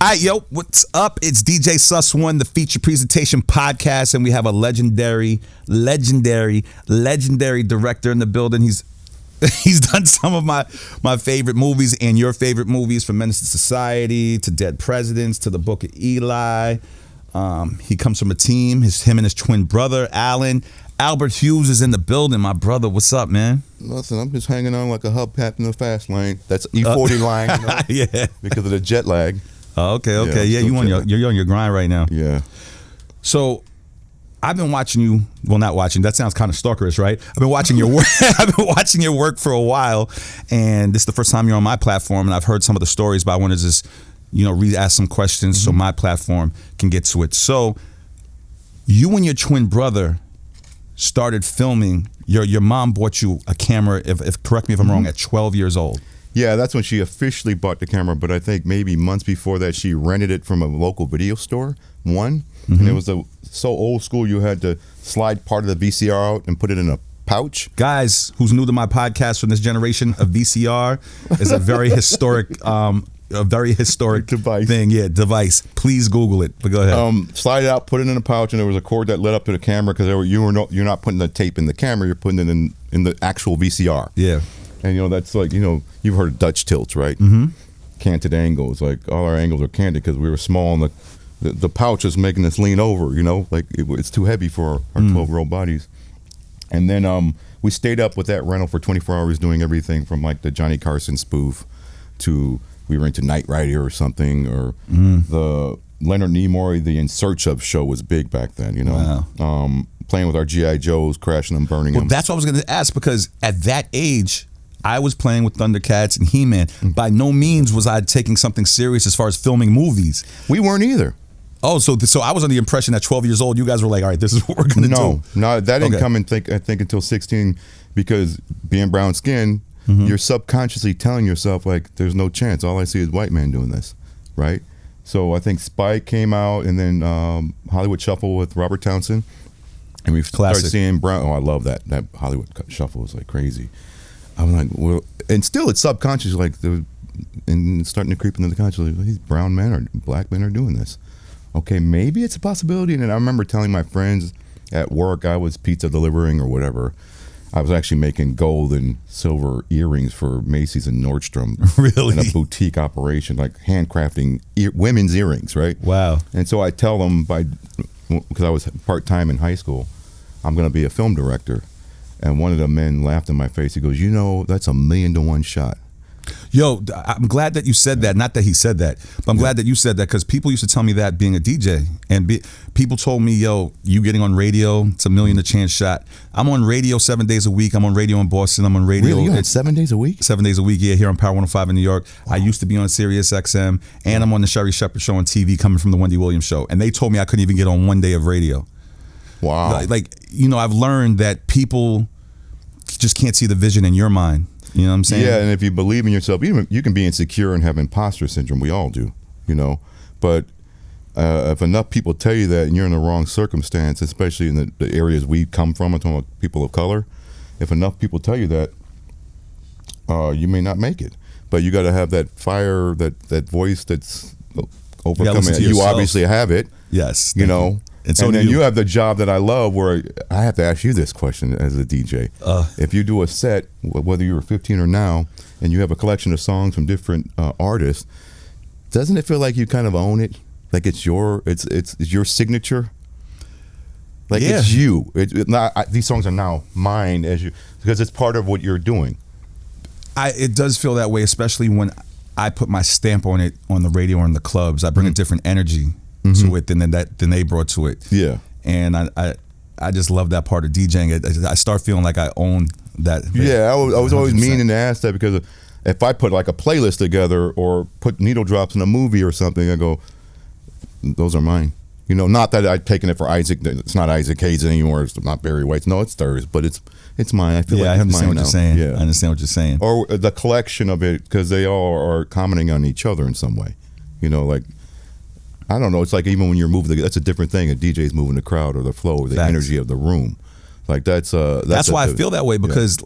right, yo, what's up? It's DJ Sus1, the feature presentation podcast, and we have a legendary director in the building. He's done some of my favorite movies and your favorite movies, from Menace to Society to Dead Presidents to The Book of Eli. He comes from a team. Him and his twin brother, Alan. Albert Hughes is in the building. My brother, what's up, man? Nothing. I'm just hanging on like a hubcap in the fast lane. That's E40 line, you know? Yeah. Because of the jet lag. Oh, okay. Yeah, you're on your grind right now. Yeah. So I've been watching you. Well, not watching. That sounds kind of stalkerish, right? I've been watching your work. I've been watching your work for a while, and this is the first time you're on my platform. And I've heard some of the stories, but I want to just, re-ask some questions so my platform can get to it. So you and your twin brother started filming. Your mom bought you a camera, if correct me if I'm wrong, at 12 years old. Yeah, that's when she officially bought the camera, but I think maybe months before that she rented it from a local video store, and it was so old school you had to slide part of the VCR out and put it in a pouch. Guys who's new to my podcast from this generation, a VCR is a very historic device. Device. Please Google it. But go ahead. Slide it out, put it in a pouch, and there was a cord that led up to the camera because you're not putting the tape in the camera, you're putting it in the actual VCR. Yeah. And that's like, you've heard of Dutch tilts, right? Canted angles, like all our angles are canted because we were small and the pouch is making us lean over, like it's too heavy for our 12-year-old bodies. And then we stayed up with that rental for 24 hours doing everything from like the Johnny Carson spoof to we were into Knight Rider or something, or the Leonard Nimoy, the In Search Of show was big back then, Wow. Playing with our G.I. Joes, crashing them, burning them. That's what I was going to ask, because at that age, I was playing with Thundercats and He-Man. By no means was I taking something serious as far as filming movies. We weren't either. Oh, so I was under the impression that 12 years old, you guys were like, all right, this is what we're going to do. No, that didn't come I think until 16, because being brown skinned, you're subconsciously telling yourself, like, there's no chance. All I see is white man doing this, right? So I think Spike came out, and then Hollywood Shuffle with Robert Townsend. And we started seeing brown. Oh, I love that. That Hollywood Shuffle was like crazy. I'm like, well, and still it's subconscious, like, and it's starting to creep into the conscious. Like, these brown men or black men are doing this. Okay, maybe it's a possibility. And I remember telling my friends at work, I was pizza delivering or whatever. I was actually making gold and silver earrings for Macy's and Nordstrom. Really? In a boutique operation, like handcrafting women's earrings, right? Wow. And so I tell them, because I was part-time in high school, I'm going to be a film director. And one of the men laughed in my face. He goes, that's 1,000,000 to 1 shot. Yo, I'm glad that you said that. Not that he said that, but I'm glad that you said that, because people used to tell me that being a DJ. And people told me, yo, you getting on radio, it's 1,000,000 to chance shot. I'm on radio 7 days a week. I'm on radio in Boston. I'm on radio. Really? You 7 days a week? 7 days a week, yeah, here on Power 105 in New York. Wow. I used to be on Sirius XM, and I'm on the Sherry Shepherd show on TV, coming from the Wendy Williams show. And they told me I couldn't even get on 1 day of radio. Wow. I've learned that people just can't see the vision in your mind. You know what I'm saying? Yeah, and if you believe in yourself, you can be insecure and have imposter syndrome. We all do, But if enough people tell you that and you're in the wrong circumstance, especially in the areas we come from, I'm talking about people of color, if enough people tell you that, you may not make it. But you got to have that fire, that voice that's overcoming it. You obviously have it. Yes. And then you have the job that I love, where I have to ask you this question as a DJ. If you do a set, whether you were 15 or now, and you have a collection of songs from different artists, doesn't it feel like you kind of own it? Like it's your signature? Like it's you. These songs are now mine because it's part of what you're doing. It does feel that way, especially when I put my stamp on it on the radio or in the clubs. I bring a different energy to it than they brought to it. Yeah. And I just love that part of DJing. I start feeling like I own that. Yeah, I was always meaning to ask that, because if I put like a playlist together or put needle drops in a movie or something, I go, those are mine. Not that I've taken it for Isaac. It's not Isaac Hayes anymore. It's not Barry White's. No, it's theirs, but it's mine. I feel like I understand what you're saying. Yeah. I understand what you're saying. Or the collection of it, because they all are commenting on each other in some way. Like, I don't know. It's like even when you're moving, that's a different thing. A DJ's moving the crowd or the flow or the energy of the room. Like that's why I feel that way, because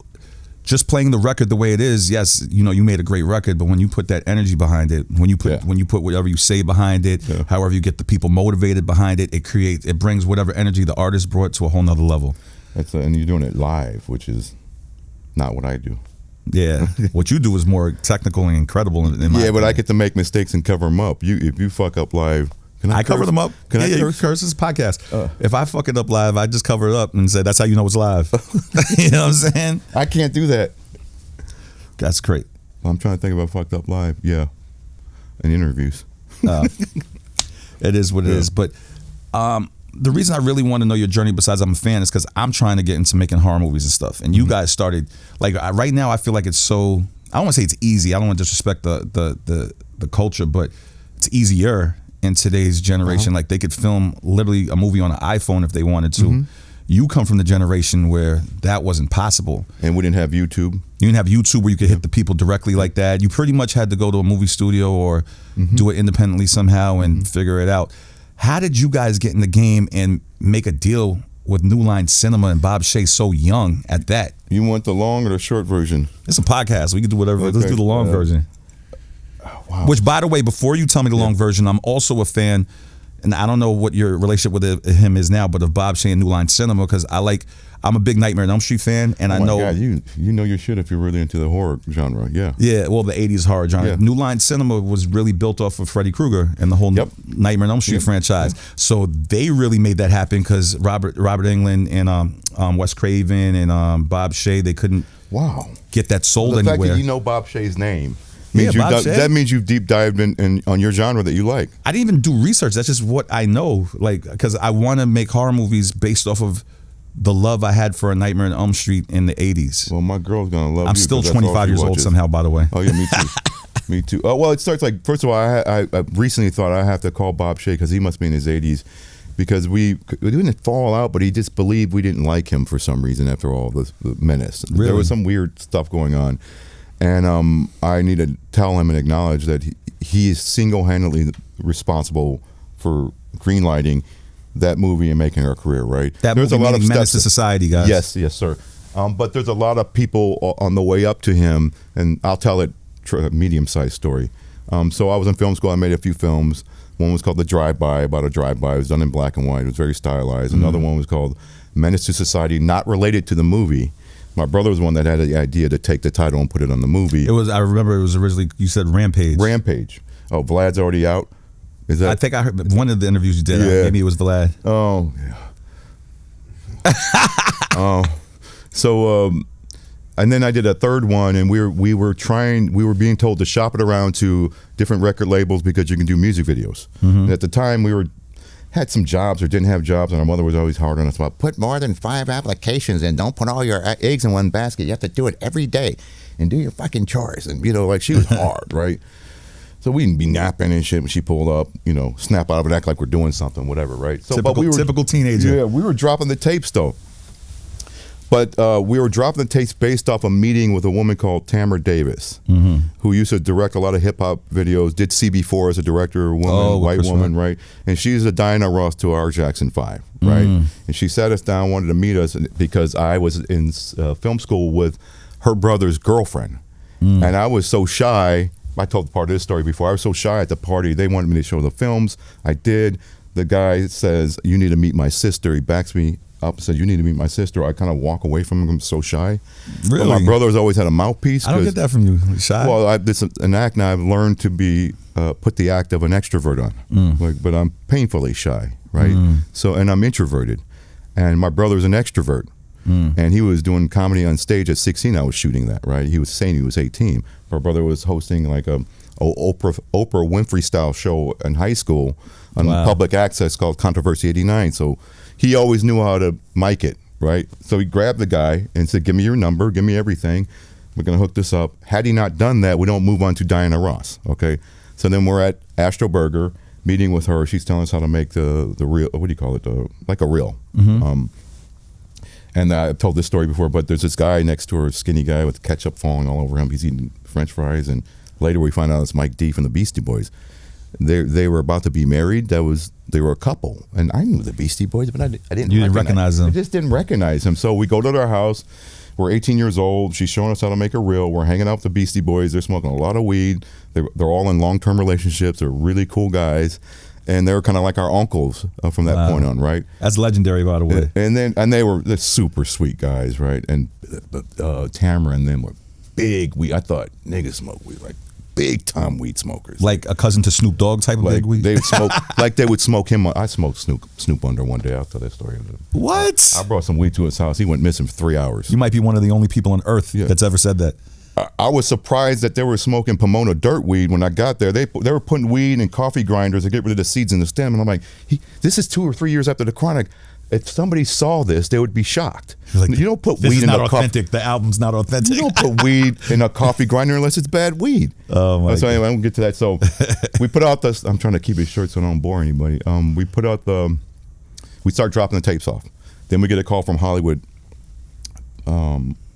just playing the record the way it is, yes, you know, you made a great record, but when you put that energy behind it, when you put whatever you say behind it, however you get the people motivated behind it, it brings whatever energy the artist brought to a whole nother level. And you're doing it live, which is not what I do. Yeah, what you do is more technical and incredible. But opinion. I get to make mistakes and cover them up. If you fuck up live, can I cover them up? Can I curse? This is a podcast. If I fuck it up live, I just cover it up and say that's how you know it's live. You know what I'm saying? I can't do that. That's great. I'm trying to think about fucked up live. Yeah, in interviews. It is what it is. But the reason I really want to know your journey, besides I'm a fan, is because I'm trying to get into making horror movies and stuff. And you guys started right now. I feel like it's so. I don't want to say it's easy. I don't want to disrespect the culture, but it's easier in today's generation. Like they could film literally a movie on an iPhone if they wanted to. You come from the generation where that wasn't possible. And we didn't have YouTube. You didn't have YouTube where you could hit the people directly like that. You pretty much had to go to a movie studio or do it independently somehow and figure it out. How did you guys get in the game and make a deal with New Line Cinema and Bob Shaye so young at that? You want the long or the short version? It's a podcast. We can do whatever. Okay. Let's do the long version. Wow. Which, by the way, before you tell me the long version, I'm also a fan, and I don't know what your relationship with him is now, but of Bob Shaye and New Line Cinema, because I'm a big Nightmare on Elm Street fan, and I know God, you know your shit if you're really into the horror genre. Yeah, well, the 80s horror genre. New Line Cinema was really built off of Freddy Krueger and the whole Nightmare on Elm Street franchise. So they really made that happen because Robert Englund and Wes Craven and Bob Shaye, they couldn't get that sold anywhere. The fact that you know Bob Shaye's name means that means you've deep dived in on your genre that you like. I didn't even do research. That's just what I know, because I want to make horror movies based off of the love I had for A Nightmare on Elm Street in the 80s. Well, my girl's gonna love you. I'm still 25 years old somehow, by the way. Oh yeah, me too. Me too. Well, it starts first of all, I recently thought I have to call Bob Shaye because he must be in his 80s, because we didn't fall out, but he just believed we didn't like him for some reason after all the Menace. Really? There was some weird stuff going on. And I need to tell him and acknowledge that he is single-handedly responsible for greenlighting that movie and making her career, right? There's a lot of Menace to Society, guys. Yes, sir. But there's a lot of people on the way up to him, and I'll tell it a medium-sized story. So I was in film school. I made a few films. One was called The Drive-By, about a drive-by. It was done in black and white. It was very stylized. Another one was called Menace to Society, not related to the movie. My brother was the one that had the idea to take the title and put it on the movie. I remember it was originally, you said Rampage. Rampage. Oh, Vlad's already out? Is that? I think I heard one of the interviews you did. Maybe it was Vlad. Oh, yeah. So, and then I did a third one, and we were being told to shop it around to different record labels because you can do music videos. And at the time, we had some jobs or didn't have jobs, and our mother was always hard on us about put more than 5 applications in. Don't put all your eggs in one basket. You have to do it every day and do your fucking chores. And she was hard, right? So we'd be napping and shit when she pulled up, snap out of it, act like we're doing something, whatever, right? So typical teenager. Yeah, we were dropping the tapes though. But we were dropping the tapes based off a meeting with a woman called Tamara Davis, who used to direct a lot of hip-hop videos, did CB4 as a director, white woman, right? And she's a Diana Ross to our Jackson 5, right? And she sat us down, wanted to meet us because I was in film school with her brother's girlfriend. And I was so shy. I told part of this story before. I was so shy at the party. They wanted me to show the films. I did. The guy says, "You need to meet my sister." He backs me up and said, "You need to meet my sister." I kind of walk away from him. I'm so shy. Really? But my brother's always had a mouthpiece. I don't get that from you. Shy? Well, it's an act now. I've learned to be put the act of an extrovert on. But I'm painfully shy, right? So, and I'm introverted. And my brother's an extrovert. And he was doing comedy on stage at 16. I was shooting that, right? He was saying he was 18. My brother was hosting like a Oprah Winfrey style show in high school on public access called Controversy 89. So he always knew how to mic it, right? So he grabbed the guy and said, "Give me your number, give me everything. We're gonna hook this up." Had he not done that, we don't move on to Diana Ross, okay? So then we're at Astro Burger, meeting with her. She's telling us how to make the reel, what do you call it? Like a reel. And I told this story before, but there's this guy next to her, a skinny guy with ketchup falling all over him. He's eating French fries, and later we find out it's Mike D from the Beastie Boys. They were about to be married. They were a couple, and I knew the Beastie Boys, but I didn't. You didn't recognize them. I just didn't recognize them. So we go to their house. We're 18 years old. She's showing us how to make a reel. We're hanging out with the Beastie Boys. They're smoking a lot of weed. They're all in long-term relationships. They're really cool guys, and they were kind of like our uncles from that point on, right? That's legendary, by the way. And they're super sweet guys, right? And Tamara and them were big weed. I thought niggas smoke weed, like big time weed smokers, like a cousin to Snoop Dogg type of like big weed. They would smoke like they would smoke him. I smoked Snoop under one day. I'll tell that story. What? I brought some weed to his house. He went missing for 3 hours. You might be one of the only people on earth that's ever said that. I was surprised that they were smoking Pomona dirt weed when I got there. They were putting weed in coffee grinders to get rid of the seeds in the stem, and I'm like, this is 2 or 3 years after the Chronic. If somebody saw this, they would be shocked. Like, you don't put this weed is in not a authentic. The album's not authentic. You don't put weed in a coffee grinder unless it's bad weed. Oh my! So anyway, I'm gonna get to that. So we put out this. I'm trying to keep it short so I don't bore anybody. We put out we start dropping the tapes off. Then we get a call from Hollywood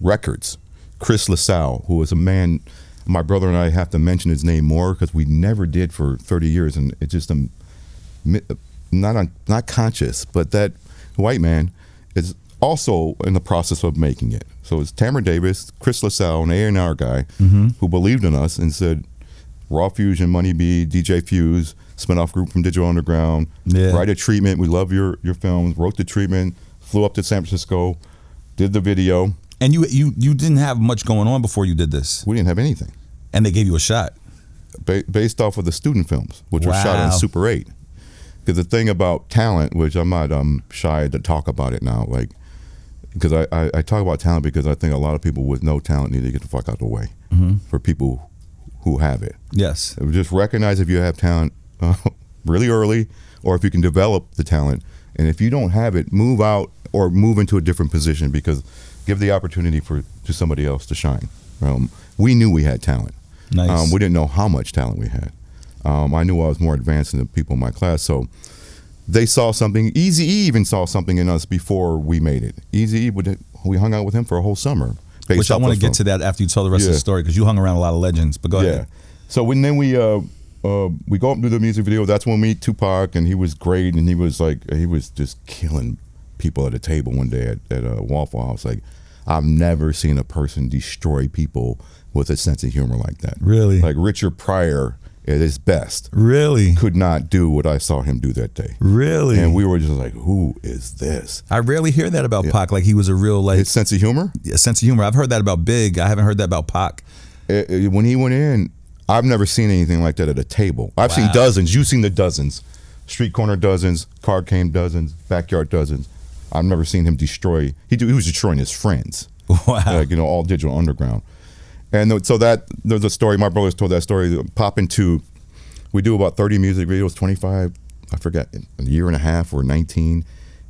Records. Chris LaSalle, who was a man. My brother and I have to mention his name more because we never did for 30 years, and it's just not conscious, but that white man is also in the process of making it. So it's Tamara Davis, Chris LaSalle, an A&R guy who believed in us and said, Raw Fusion, Money B, DJ Fuse, spin-off group from Digital Underground, write a treatment. We love your films. Wrote the treatment, flew up to San Francisco, did the video. And you didn't have much going on before you did this. We didn't have anything. And they gave you a shot. Based off of the student films, which were shot on Super 8. Because the thing about talent, which I'm not shy to talk about it now, like, because I talk about talent because I think a lot of people with no talent need to get the fuck out of the way for people who have it. Yes. Just recognize if you have talent really early, or if you can develop the talent. And if you don't have it, move out or move into a different position, because give the opportunity to somebody else to shine. We knew we had talent. Nice. We didn't know how much talent we had. I knew I was more advanced than the people in my class, so they saw something. Eazy-E even saw something in us before we made it. Eazy-E, we hung out with him for a whole summer. Which I want to get to that after you tell the rest of the story, because you hung around a lot of legends. But go ahead. So then we go up and do the music video. That's when we meet Tupac, and he was great, and he was just killing people at a table one day at a Waffle House. Like, I've never seen a person destroy people with a sense of humor like that. Really? Like Richard Pryor at his best. Really? Could not do what I saw him do that day. Really? And we were just like, who is this? I rarely hear that about Pac. Like, he was a real, like... His sense of humor? A sense of humor. I've heard that about Big. I haven't heard that about Pac. When he went in, I've never seen anything like that at a table. I've seen dozens. You've seen the dozens. Street corner dozens, card game dozens, backyard dozens. I've never seen him destroy... He was destroying his friends. Wow. Like, all Digital Underground. And so there's a story, my brother's told that story, Pop into, we do about 30 music videos, 25, I forget, a year and a half or 19.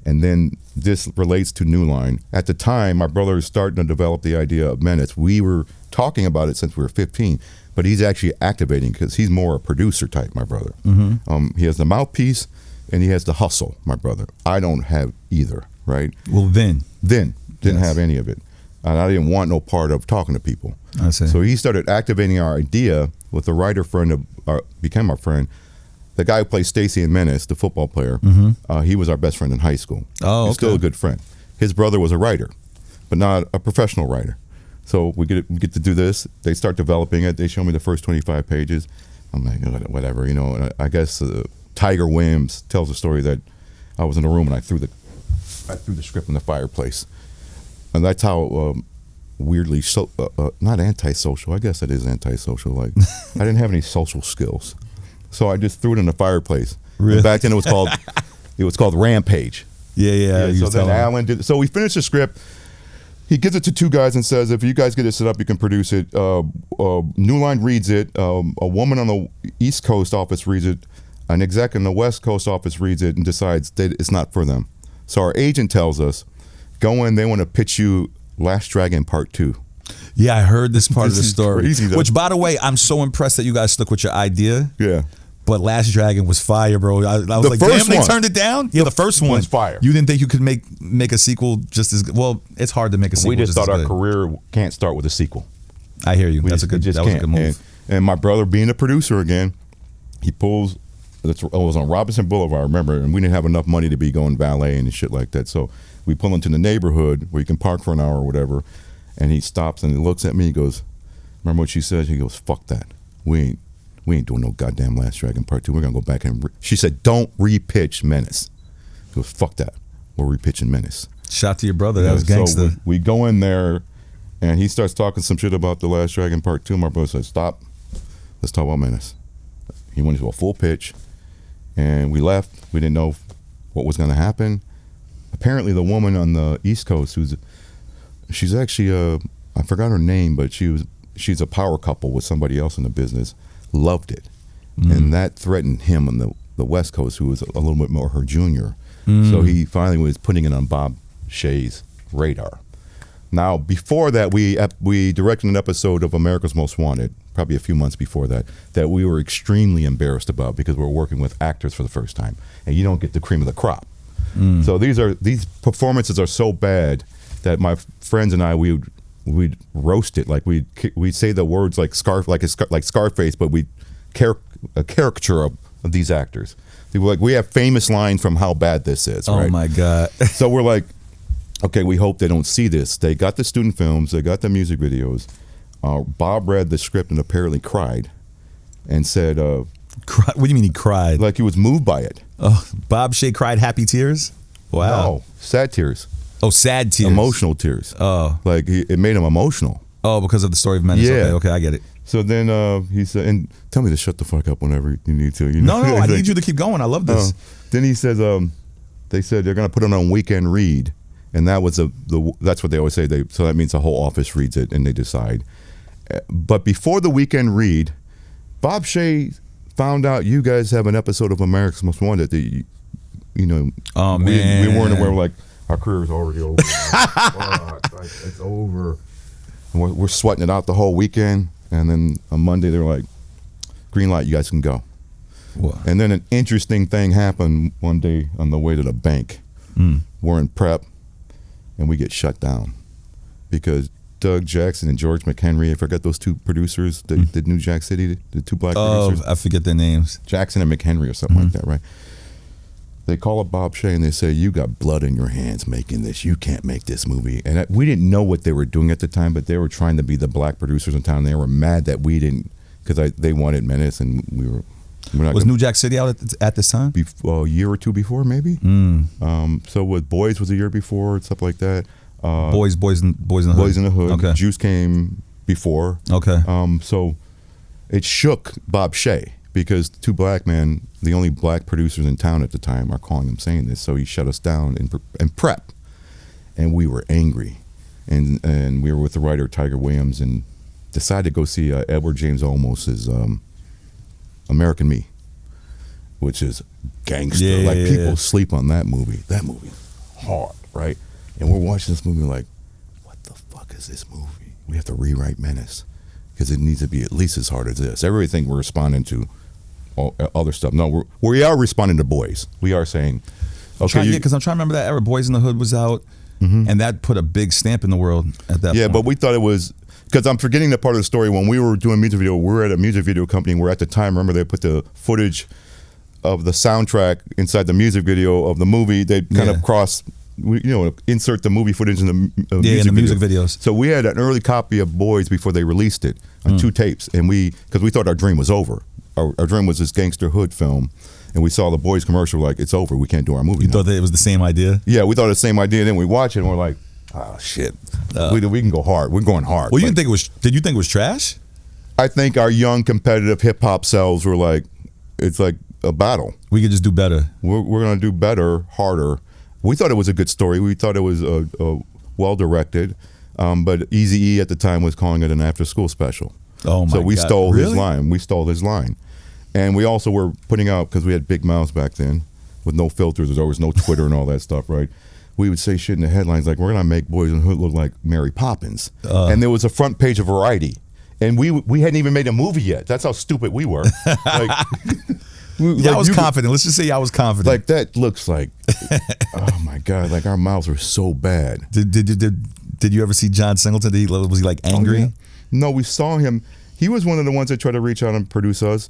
And then this relates to New Line. At the time, my brother was starting to develop the idea of Menace. We were talking about it since we were 15, but he's actually activating because he's more a producer type, my brother. He has the mouthpiece and he has the hustle, my brother. I don't have either, right? Well, didn't have any of it. And I didn't want no part of talking to people. I see. So he started activating our idea with a writer friend became our friend. The guy who plays Stacy in Menace, the football player, he was our best friend in high school. Oh, He's still a good friend. His brother was a writer, but not a professional writer. So we get to do this. They start developing it. They show me the first 25 pages. I'm like, whatever, And I guess Tiger Williams tells a story that I was in a room and I threw the script in the fireplace. And that's how weirdly, not antisocial, I guess it is antisocial. Like, I didn't have any social skills. So I just threw it in the fireplace. Really? And back then it was called Rampage. Yeah. So then Alan did. So we finished the script. He gives it to two guys and says, if you guys get it set up, you can produce it. New Line reads it. A woman on the East Coast office reads it. An exec in the West Coast office reads it and decides that it's not for them. So our agent tells us, go in, they want to pitch you Last Dragon Part 2. Yeah, I heard this part of the story. Crazy, which, by the way, I'm so impressed that you guys stuck with your idea. Yeah. But Last Dragon was fire, bro. I was like, damn, they turned it down? Yeah, the first one was fire. You didn't think you could make a sequel just as good? Well, it's hard to make a sequel. We just thought our career can't start with a sequel. I hear you. That was a good move. And my brother, being a producer again, He pulls. It was on Robinson Boulevard, I remember, and we didn't have enough money to be going valet and shit like that. So we pull into the neighborhood where you can park for an hour or whatever, and he stops and he looks at me. He goes, "Remember what she said?" He goes, "Fuck that. We ain't doing no goddamn Last Dragon Part 2. We're gonna go back and." She said, "Don't repitch Menace." He goes, "Fuck that. We're repitching Menace." Shout to your brother. That was gangster. So we go in there, and he starts talking some shit about the Last Dragon Part 2. My brother says, "Stop. Let's talk about Menace." He went into a full pitch. And we left. We didn't know what was going to happen. Apparently, the woman on the East Coast, she's actually I forgot her name, but she's a power couple with somebody else in the business. Loved it, and that threatened him on the West Coast, who was a little bit more her junior. So he finally was putting it on Bob Shaye's radar. Now, before that, we directed an episode of America's Most Wanted, probably a few months before that we were extremely embarrassed about because we're working with actors for the first time, and you don't get the cream of the crop. So these performances are so bad that my friends and I we'd roast it, like we'd say the words like Scarface, but we'd a caricature of these actors. They were like, we have famous lines from how bad this is. Oh right? my God! So we're like, okay, we hope they don't see this. They got the student films, they got the music videos. Bob read the script and apparently cried and said, what do you mean he cried? like he was moved by it. Oh, Bob Shaye cried happy tears? Wow. No, sad tears. Oh, sad tears. Emotional tears. Oh. Like it made him emotional. Oh, because of the story of Menace. Yeah. Okay, I get it. So then he said, and tell me to shut the fuck up whenever you need to. You know? No, I need you to keep going. I love this. Then he says, they said they're going to put it on weekend read. And that was that's what they always say. So that means the whole office reads it and they decide. But before the weekend read, Bob Shaye found out you guys have an episode of America's Most Wanted that you know. Oh man, we weren't aware. Like our career is already over. It's over. And we're sweating it out the whole weekend. And then on Monday they're like, "Green light, you guys can go." What? And then an interesting thing happened one day on the way to the bank. We're in prep. And we get shut down because Doug Jackson and George McHenry, I forgot those two producers that did New Jack City, the two black producers. I forget their names. Jackson and McHenry or something like that, right? They call up Bob Shaye and they say, "You got blood in your hands making this. You can't make this movie." And we didn't know what they were doing at the time, but they were trying to be the black producers in town. They were mad that we didn't, because they wanted Menace and we were. Was New Jack City out at this time? A year or two before, maybe. So with Boys was a year before, stuff like that. Boys in the Hood. Boys in the Hood. Okay. Juice came before. Okay. So it shook Bob Shaye because two black men, the only black producers in town at the time, are calling him saying this. So he shut us down in prep, and we were angry, and we were with the writer Tiger Williams and decided to go see Edward James Olmos's American Me, which is gangster. Yeah, like people sleep on that movie. That movie is hard, right? And we're watching this movie like, what the fuck is this movie? We have to rewrite Menace because it needs to be at least as hard as this. Everything we're responding to, all other stuff. No, we are responding to Boys. We are saying, okay, because I'm trying to remember that era. Boys in the Hood was out, and that put a big stamp in the world at that point. Yeah, but we thought it was. Because I'm forgetting the part of the story when we were doing music video. We were at a music video company where at the time, remember, they put the footage of the soundtrack inside the music video of the movie. They kind of insert the movie footage in the music videos. So we had an early copy of Boys before they released it on 2 tapes, and because we thought our dream was over. Our dream was this gangster hood film, and we saw the Boys commercial like, it's over. We can't do our movie. You thought that it was the same idea? Yeah, we thought the same idea. And then we watch it, and we're like, oh shit, we can go hard. We're going hard. Well, did you think it was trash? I think our young competitive hip hop selves were like, it's like a battle. We could just do better. We're going to do better, harder. We thought it was a good story. We thought it was well directed. But Eazy-E at the time was calling it an after school special. Oh my God. So we stole Really? his line. We stole his line. And we also were putting out, because we had big mouths back then with no filters. There was no Twitter and all that stuff, right? We would say shit in the headlines like, we're going to make Boys in the Hood look like Mary Poppins. And there was a front page of Variety. And we hadn't even made a movie yet. That's how stupid we were. Like, I was confident. Let's just say I was confident. Like, that looks like, oh my God, like our mouths were so bad. Did you ever see John Singleton? Was he like angry? Oh, yeah. No, we saw him. He was one of the ones that tried to reach out and produce us.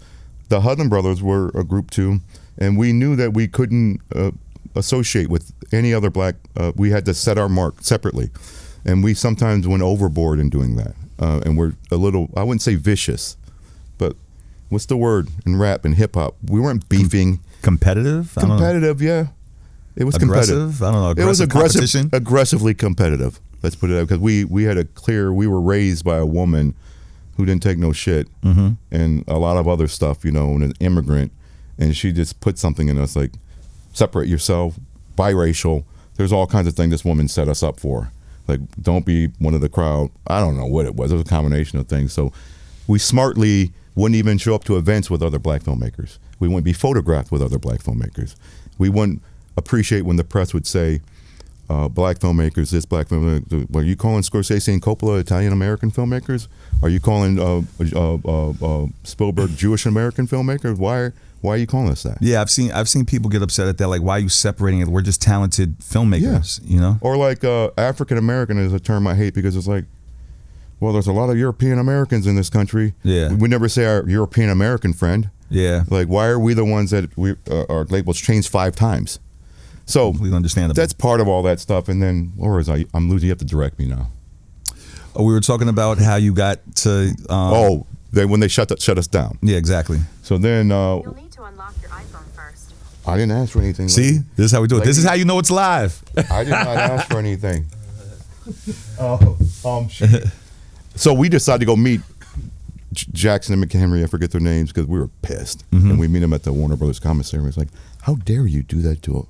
the Hudlin brothers were a group too, and we knew that we couldn't associate with any other black. We had to set our mark separately, and we sometimes went overboard in doing that. And we're a little, I wouldn't say vicious, but what's the word in rap and hip hop? We weren't beefing. Competitive? Competitive, yeah. It was aggressive? competitive. I don't know. It was aggressive, aggressively competitive. Let's put it out, because we had we were raised by a woman who didn't take no shit, and a lot of other stuff, and an immigrant, and she just put something in us like, separate yourself, biracial. There's all kinds of things this woman set us up for. Like, don't be one of the crowd. I don't know what it was. It was a combination of things. So we smartly wouldn't even show up to events with other black filmmakers. We wouldn't be photographed with other black filmmakers. We wouldn't appreciate when the press would say, black filmmakers, this black filmmaker. Are you calling Scorsese and Coppola Italian-American filmmakers? Are you calling Spielberg Jewish-American filmmakers? Why are you calling us that? Yeah, I've seen people get upset at that. Like, why are you separating it? We're just talented filmmakers, Or like African American is a term I hate, because it's like, well, there's a lot of European Americans in this country. Yeah, we never say our European American friend. Yeah, like, why are we the ones that our labels changed 5 times? So completely understandable. That's part of all that stuff. And then, I'm losing. You have to direct me now. We were talking about how you got to. When they shut us down. Yeah, exactly. So then. You'll need to unlock your iPhone first. I didn't ask for anything. See, this is how we do it. This is how you know it's live. I did not ask for anything. So we decided to go meet Jackson and McHenry. I forget their names because we were pissed. And we meet them at the Warner Brothers commissary. It's like, how dare you do that to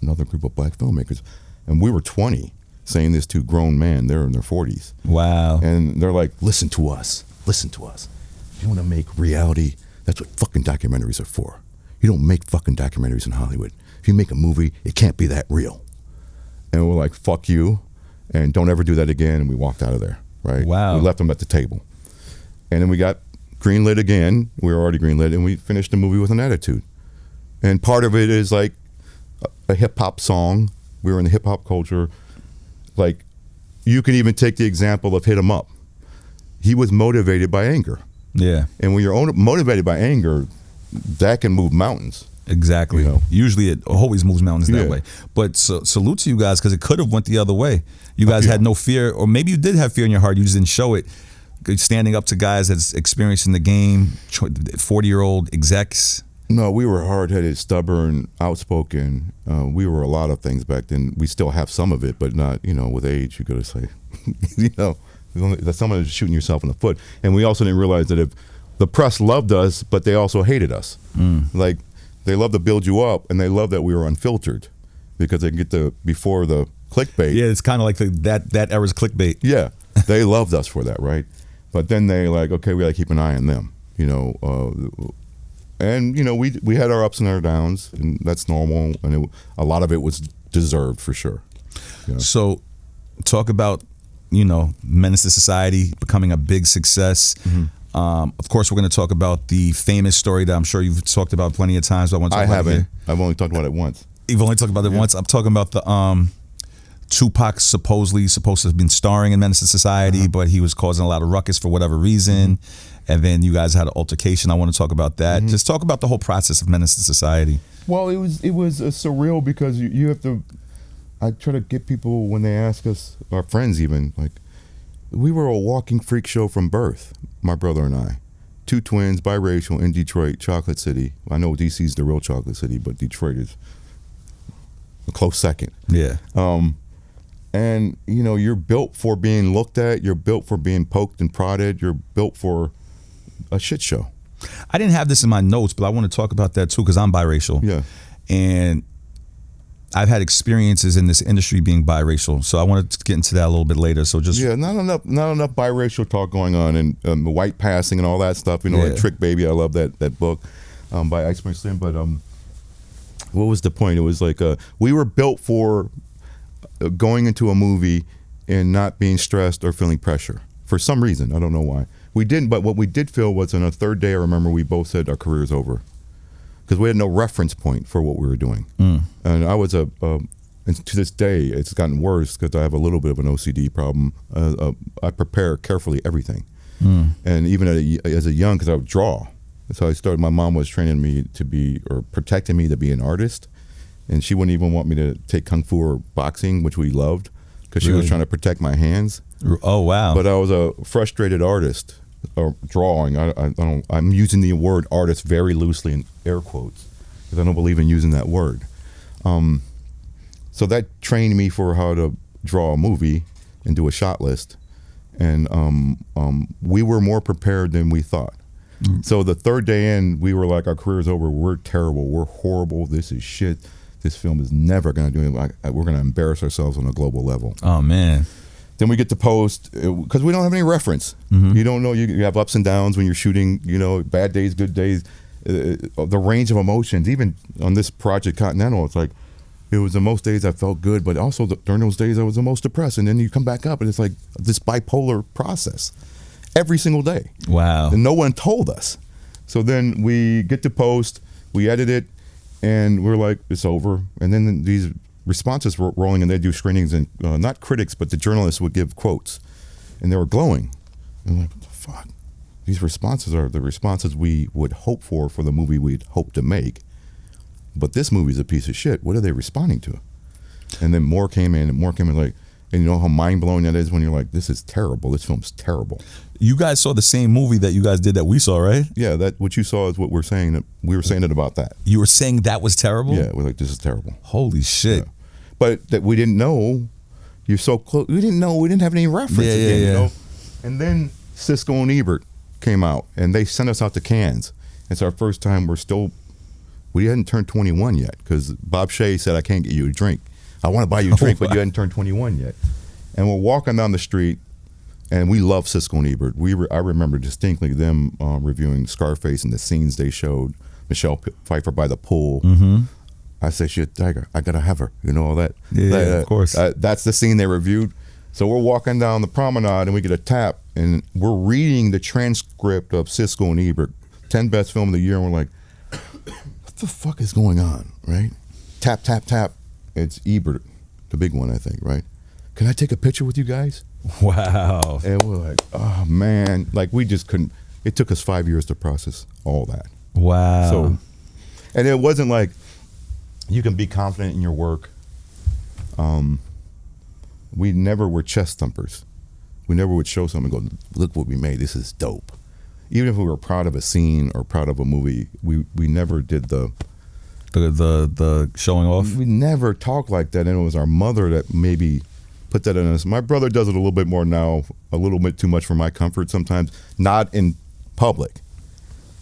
another group of black filmmakers? And we were 20, saying this to grown men. They're in their 40s. Wow. And they're like, listen to us. Listen to us. If you want to make reality, that's what fucking documentaries are for. You don't make fucking documentaries in Hollywood. If you make a movie, it can't be that real. And we're like, fuck you, and don't ever do that again. And we walked out of there, right? Wow. We left them at the table. And then we got greenlit again. We were already greenlit, and we finished the movie with an attitude. And part of it is like a hip-hop song. We were in the hip-hop culture. Like, you can even take the example of Hit 'Em Up. He was motivated by anger. Yeah. And when you're motivated by anger, that can move mountains. Exactly. Usually it always moves mountains that way. But salute to you guys, because it could have went the other way. You guys had no fear, or maybe you did have fear in your heart. You just didn't show it. Standing up to guys that's experiencing the game, 40-year-old execs. No, we were hard-headed, stubborn, outspoken. We were a lot of things back then. We still have some of it, but not, with age, you got to say, that's someone shooting yourself in the foot. And we also didn't realize that if the press loved us, but they also hated us. Like, they love to build you up, and they love that we were unfiltered, because they get before the clickbait. Yeah, it's kind of like that era's clickbait. Yeah, they loved us for that, right? But then they like, okay, we got to keep an eye on them, and we had our ups and our downs, and that's normal, and a lot of it was deserved for sure. So, talk about Menace to Society becoming a big success. Of course, we're going to talk about the famous story that I'm sure you've talked about plenty of times. But I haven't. I've only talked about it once. You've only talked about it once. I'm talking about the Tupac supposed to have been starring in Menace to Society, but he was causing a lot of ruckus for whatever reason. And then you guys had an altercation. I want to talk about that. Just talk about the whole process of Menace to Society. Well, it was surreal, because you have to. I try to get people, when they ask us, our friends even, like, we were a walking freak show from birth, my brother and I. 2 twins, biracial, in Detroit, Chocolate City. I know DC's the real Chocolate City, but Detroit is a close second. Yeah. And, you're built for being looked at. You're built for being poked and prodded. You're built for a shit show. I didn't have this in my notes, but I want to talk about that too, because I'm biracial. Yeah. And I've had experiences in this industry being biracial, so I want to get into that a little bit later. So just not enough biracial talk going on, and the white passing and all that stuff. Like Trick Baby. I love that book by Iceberg Slim. But what was the point? It was like we were built for going into a movie and not being stressed or feeling pressure for some reason. I don't know why. We didn't, but what we did feel was on a third day, I remember we both said our career's over, because we had no reference point for what we were doing. And I was and to this day, it's gotten worse because I have a little bit of an OCD problem. I prepare carefully everything. And even as a young, because I would draw, So I started. My mom was training me to be, or protecting me to be an artist, and she wouldn't even want me to take kung fu or boxing, which we loved, because she was Really? trying to protect my hands. Oh wow. But I was a frustrated artist, or drawing. I'm using the word artist very loosely in air quotes because I don't believe in using that word. So that trained me for how to draw a movie and do a shot list, and we were more prepared than we thought. So the third day in, we were like, our career's over. We're terrible. We're horrible. This is shit. This film is never going to do anything. We're going to embarrass ourselves on a global level. Oh man. Then we get to post, because we don't have any reference. You don't know. You have ups and downs when you're shooting. Bad days, good days. The range of emotions. Even on this project Continental, it's like it was the most days I felt good, but also during those days I was the most depressed. And then you come back up, and it's like this bipolar process every single day. Wow. And no one told us. So then we get to post, we edit it, and we're like, it's over. And then these responses were rolling, and they do screenings, and not critics, but the journalists would give quotes, and they were glowing. And I'm like, what the fuck? These responses are the responses we would hope for the movie we'd hope to make. But this movie's a piece of shit. What are they responding to? And then more came in, like, and you know how mind-blowing that is when you're like, this is terrible. This film's terrible. You guys saw the same movie that you guys did that we saw, right? Yeah, that what you saw is what we're saying. We were saying it about that. You were saying that was terrible? Yeah, we're like, this is terrible. Holy shit. Yeah. But that we didn't know. You're so close. We didn't know. We didn't have any reference. Yeah. And then Cisco and Ebert came out, and they sent us out to Cannes. It's our first time. We hadn't turned 21 yet, because Bob Shaye said, I can't get you a drink. I want to buy you a drink, but you hadn't turned 21 yet. And we're walking down the street, and we love Cisco and Ebert. I remember distinctly them reviewing Scarface and the scenes they showed. Michelle Pfeiffer by the pool. Mm-hmm. I said, she's a tiger. I gotta have her. All that. Yeah, of course. That's the scene they reviewed. So we're walking down the promenade, and we get a tap, and we're reading the transcript of Cisco and Ebert, 10 best film of the year, and we're like, what the fuck is going on, right? Tap, tap, tap. It's Ebert, the big one, I think, right? Can I take a picture with you guys? Wow. And we're like, oh man, like we just couldn't. It took us 5 years to process all that. Wow. So, and it wasn't like you can be confident in your work. We never were chest thumpers. We never would show something and go, look what we made. This is dope. Even if we were proud of a scene or proud of a movie, we never did the showing off. We never talked like that, and it was our mother that maybe put that in us. My brother does it a little bit more now, a little bit too much for my comfort sometimes. Not in public,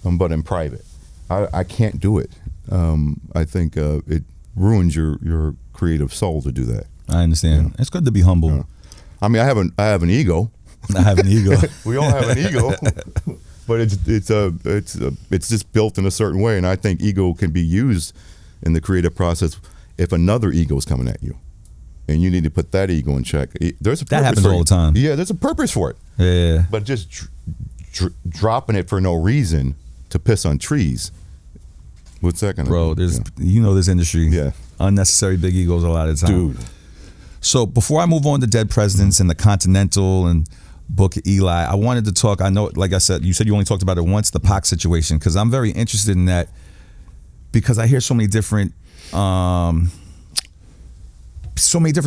but in private. I can't do it. I think it ruins your creative soul to do that. I understand. It's good to be humble. Yeah. I mean, I have an ego. I have an ego. We all have an ego, but it's just built in a certain way, and I think ego can be used in the creative process if another ego is coming at you, and you need to put that ego in check. There's a purpose that happens for all the time. Yeah, there's a purpose for it. Yeah, but just dropping it for no reason to piss on trees. What's that gonna bro? do? There's this industry. Yeah, unnecessary big egos a lot of the time, dude. So before I move on to Dead Presidents and the Continental and Book of Eli, I wanted to talk. I know, like I said, you said you only talked about it once, the PAC situation, because I'm very interested in that, because I hear so many different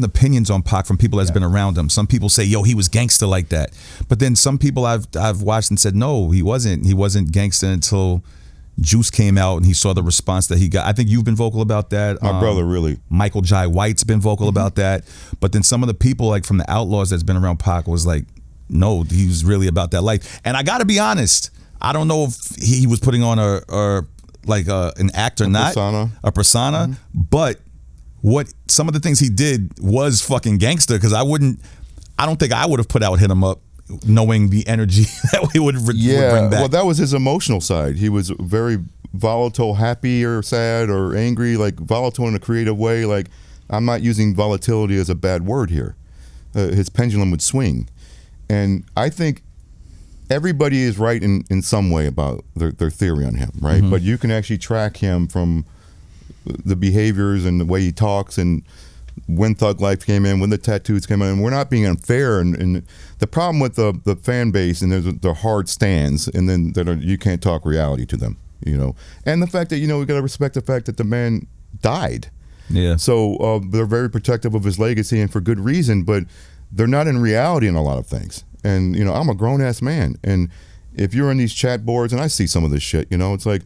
opinions on Pac from people that's been around him. Some people say, yo, he was gangster like that. But then some people I've watched and said, no, he wasn't. He wasn't gangster until Juice came out and he saw the response that he got. I think you've been vocal about that. My brother, really. Michael Jai White's been vocal about that. But then some of the people like from the Outlaws that's been around Pac was like, no, he was really about that life. And I got to be honest, I don't know if he was putting on an act or not. A persona. But what some of the things he did was fucking gangster, because I don't think I would have put out Hit 'Em Up knowing the energy that we would bring back. Well, that was his emotional side. He was very volatile, happy or sad or angry, like volatile in a creative way. Like, I'm not using volatility as a bad word here. His pendulum would swing. And I think everybody is right in some way about their theory on him, right? But you can actually track him from the behaviors and the way he talks and when Thug Life came in, when the tattoos came in. And we're not being unfair. And the problem with the fan base, and there's the hard stands, and then you can't talk reality to them, you know. And the fact that, you know, we got to respect the fact that the man died. Yeah. So they're very protective of his legacy, and for good reason, but they're not in reality in a lot of things. And, you know, I'm a grown-ass man. And if you're in these chat boards, and I see some of this shit, you know, it's like,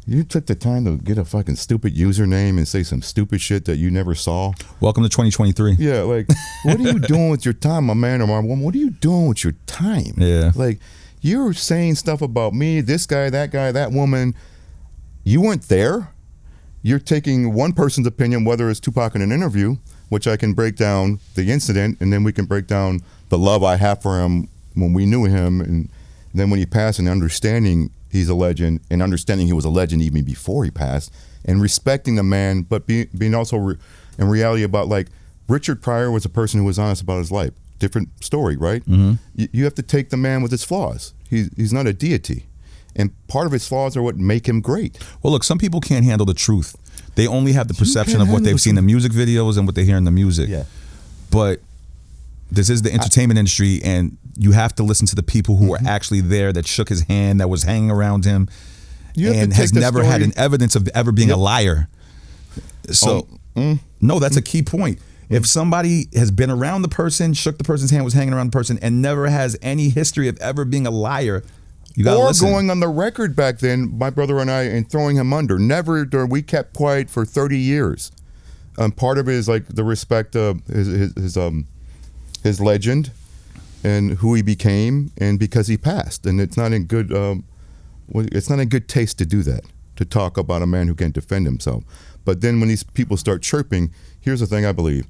you took the time to get a fucking stupid username and say some stupid shit that you never saw. Welcome to 2023. Yeah, like, what are you doing with your time, my man or my woman? What are you doing with your time? Yeah. Like, you're saying stuff about me, this guy, that woman. You weren't there. You're taking one person's opinion, whether it's Tupac in an interview, which I can break down the incident, and then we can break down the love I have for him when we knew him, and then when he passed, and understanding he's a legend, and understanding he was a legend even before he passed, and respecting the man, but being also in reality about, like, Richard Pryor was a person who was honest about his life. Different story, right? Mm-hmm. You have to take the man with his flaws. He's not a deity. And part of his flaws are what make him great. Well, look, some people can't handle the truth. They only have the perception of what they've seen in the music videos and what they hear in the music. Yeah. But this is the entertainment industry, and you have to listen to the people who were actually there, that shook his hand, that was hanging around him, and has never had an evidence of ever being a liar. So, no, that's a key point. If somebody has been around the person, shook the person's hand, was hanging around the person, and never has any history of ever being a liar, you gotta listen. Going on the record back then, my brother and I, and throwing him under. Never, we kept quiet for 30 years. Part of it is like the respect of his legend and who he became, and because he passed, and it's not in good taste to do that, to talk about a man who can't defend himself. But then when these people start chirping, here's the thing I believe.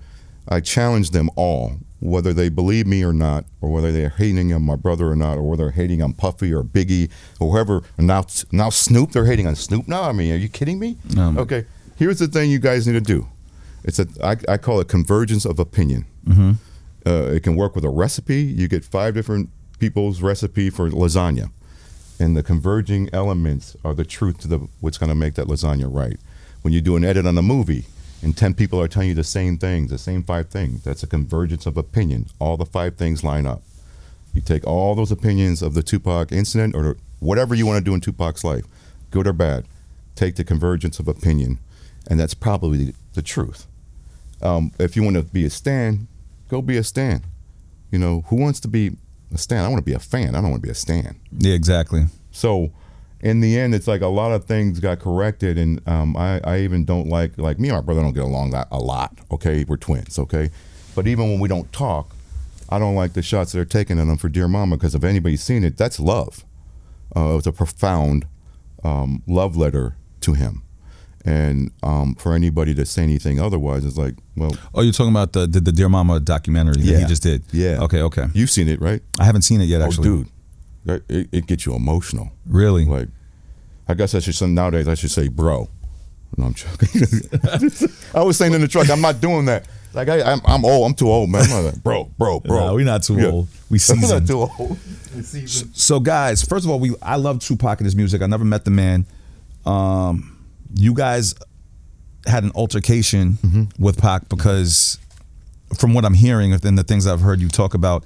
I challenge them all, whether they believe me or not, or whether they're hating on my brother or not, or whether they're hating on Puffy or Biggie or whoever. Now Snoop, they're hating on Snoop now? I mean, are you kidding me? No. Okay, here's the thing you guys need to do. I call it convergence of opinion. Mm-hmm. It can work with a recipe. You get 5 different people's recipe for lasagna, and the converging elements are the truth to what's going to make that lasagna right. When you do an edit on a movie and 10 people are telling you the same things, the same 5 things, that's a convergence of opinion. All the 5 things line up. You take all those opinions of the Tupac incident, or whatever you want to do in Tupac's life, good or bad, take the convergence of opinion, and that's probably the truth. If you want to be a stan, go be a stan. You know, who wants to be a stan? I want to be a fan. I don't want to be a stan. Yeah, exactly. So in the end, it's like a lot of things got corrected, and I even don't like me and my brother don't get along a lot, okay? We're twins, okay? But even when we don't talk, I don't like the shots that are taken at him for Dear Mama, because if anybody's seen it, that's love. It was a profound love letter to him. And for anybody to say anything otherwise, it's like, well... Oh, you're talking about the Dear Mama documentary that he just did? Yeah. Okay. You've seen it, right? I haven't seen it yet, actually. Oh, dude. It gets you emotional. Really? Like, I guess nowadays I should say bro. No, I'm joking. I was saying in the truck, I'm not doing that. Like, I'm old. I'm too old, man. I'm like, bro. No, we're not too old. We seasoned. I'm not too old. So, guys, first of all, I love Tupac and his music. I never met the man. You guys had an altercation with Pac because, from what I'm hearing and the things I've heard you talk about,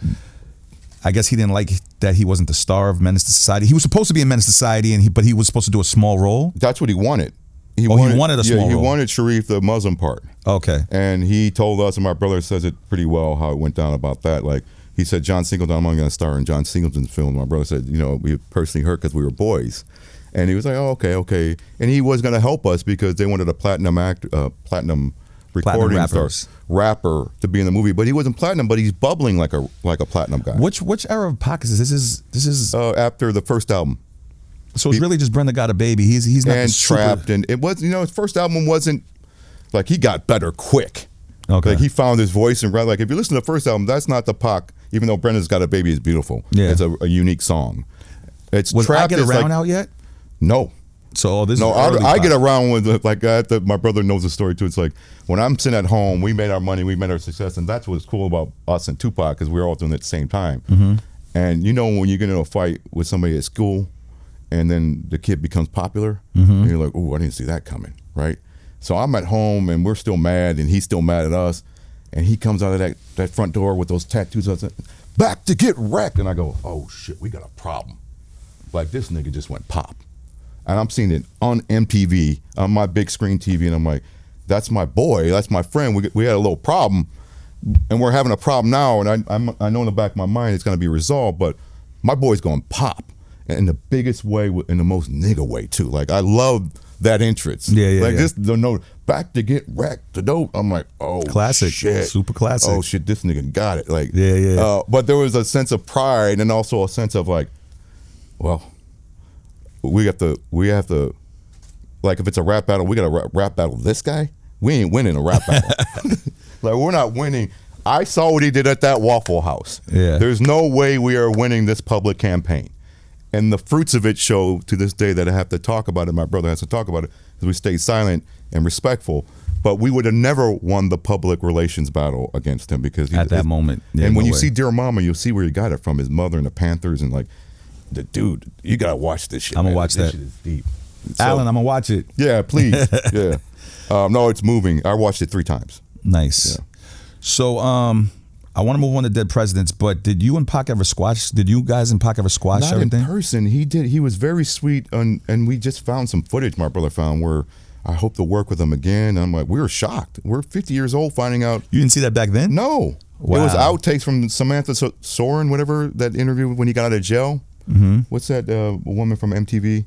I guess he didn't like that he wasn't the star of Menace to Society. He was supposed to be in Menace to Society, but he was supposed to do a small role. That's what he wanted. He wanted a small role. He wanted Sharif, the Muslim part. Okay. And he told us, and my brother says it pretty well, how it went down about that. Like, he said, John Singleton, I'm not going to star in John Singleton's film. My brother said, we personally hurt because we were boys. And he was like, oh, okay. And he was going to help us because they wanted a platinum recording rapper to be in the movie. But he wasn't platinum, but he's bubbling like a platinum guy. Which era of Pac is this? This is after the first album. So it's really just Brenda Got a Baby. He's not and Trapped, and it was his first album wasn't like, he got better quick. Okay. Like, he found his voice, and like, if you listen to the first album, that's not the Pac. Even though Brenda's Got a Baby is beautiful, it's a unique song. Was Trapped I Get Around out yet? No. So this no, is I get around with my brother knows the story too. It's like, when I'm sitting at home, we made our money, we made our success, and that's what's cool about us and Tupac, because we were all doing it at the same time. Mm-hmm. And when you get into a fight with somebody at school, and then the kid becomes popular, mm-hmm. and you're like, oh, I didn't see that coming, right? So I'm at home, and we're still mad, and he's still mad at us, And he comes out of that front door with those tattoos. Back to get wrecked. And I go, oh shit, we got a problem. Like this nigga just went pop. And I'm seeing it on MTV, on my big screen TV. And I'm like, that's my boy. That's my friend. We had a little problem. And we're having a problem now. And I know in the back of my mind it's going to be resolved. But my boy's going pop. In the biggest way, in the most nigga way too. Like I love that entrance. Yeah. Like this, the note back to get wrecked. The dope. I'm like, oh, classic, shit, super classic. Oh shit, this nigga got it. Like yeah. But there was a sense of pride and also a sense of like, well, we have to. Like if it's a rap battle, we got to rap battle this guy. We ain't winning a rap battle. Like we're not winning. I saw what he did at that Waffle House. Yeah. There's no way we are winning this public campaign. And the fruits of it show to this day that I have to talk about it. My brother has to talk about it because we stayed silent and respectful. But we would have never won the public relations battle against him because at that moment. Yeah, and when no you way. see Dear Mama, you'll see where he got it from. His mother and the Panthers and like, the dude, you gotta watch this shit. I'm gonna man. watch this that. Shit is deep. Alan, I'm gonna watch it. Yeah, please. Yeah. No, it's moving. I watched it 3 times. Nice. Yeah. So I want to move on to Dead Presidents, but did you and Pac ever squash? Did you guys and Pac ever squash Not everything? in person. He did. He was very sweet, and we just found some footage my brother found where I hope to work with him again. And I'm like, we were shocked. We're 50 years old finding out. You didn't see that back then? No. Wow. It was outtakes from Samantha Soren, whatever, that interview when he got out of jail. Mm-hmm. What's that woman from MTV?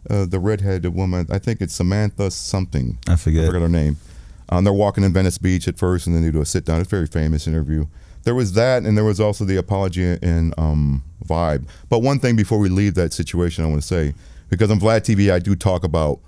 The redhead woman. I think it's Samantha something. I forget her name. They're walking in Venice Beach at first, and then they do a sit down. It's a very famous interview. There was that, and there was also the apology in Vibe. But one thing before we leave that situation, I want to say, because on Vlad TV, I do talk about,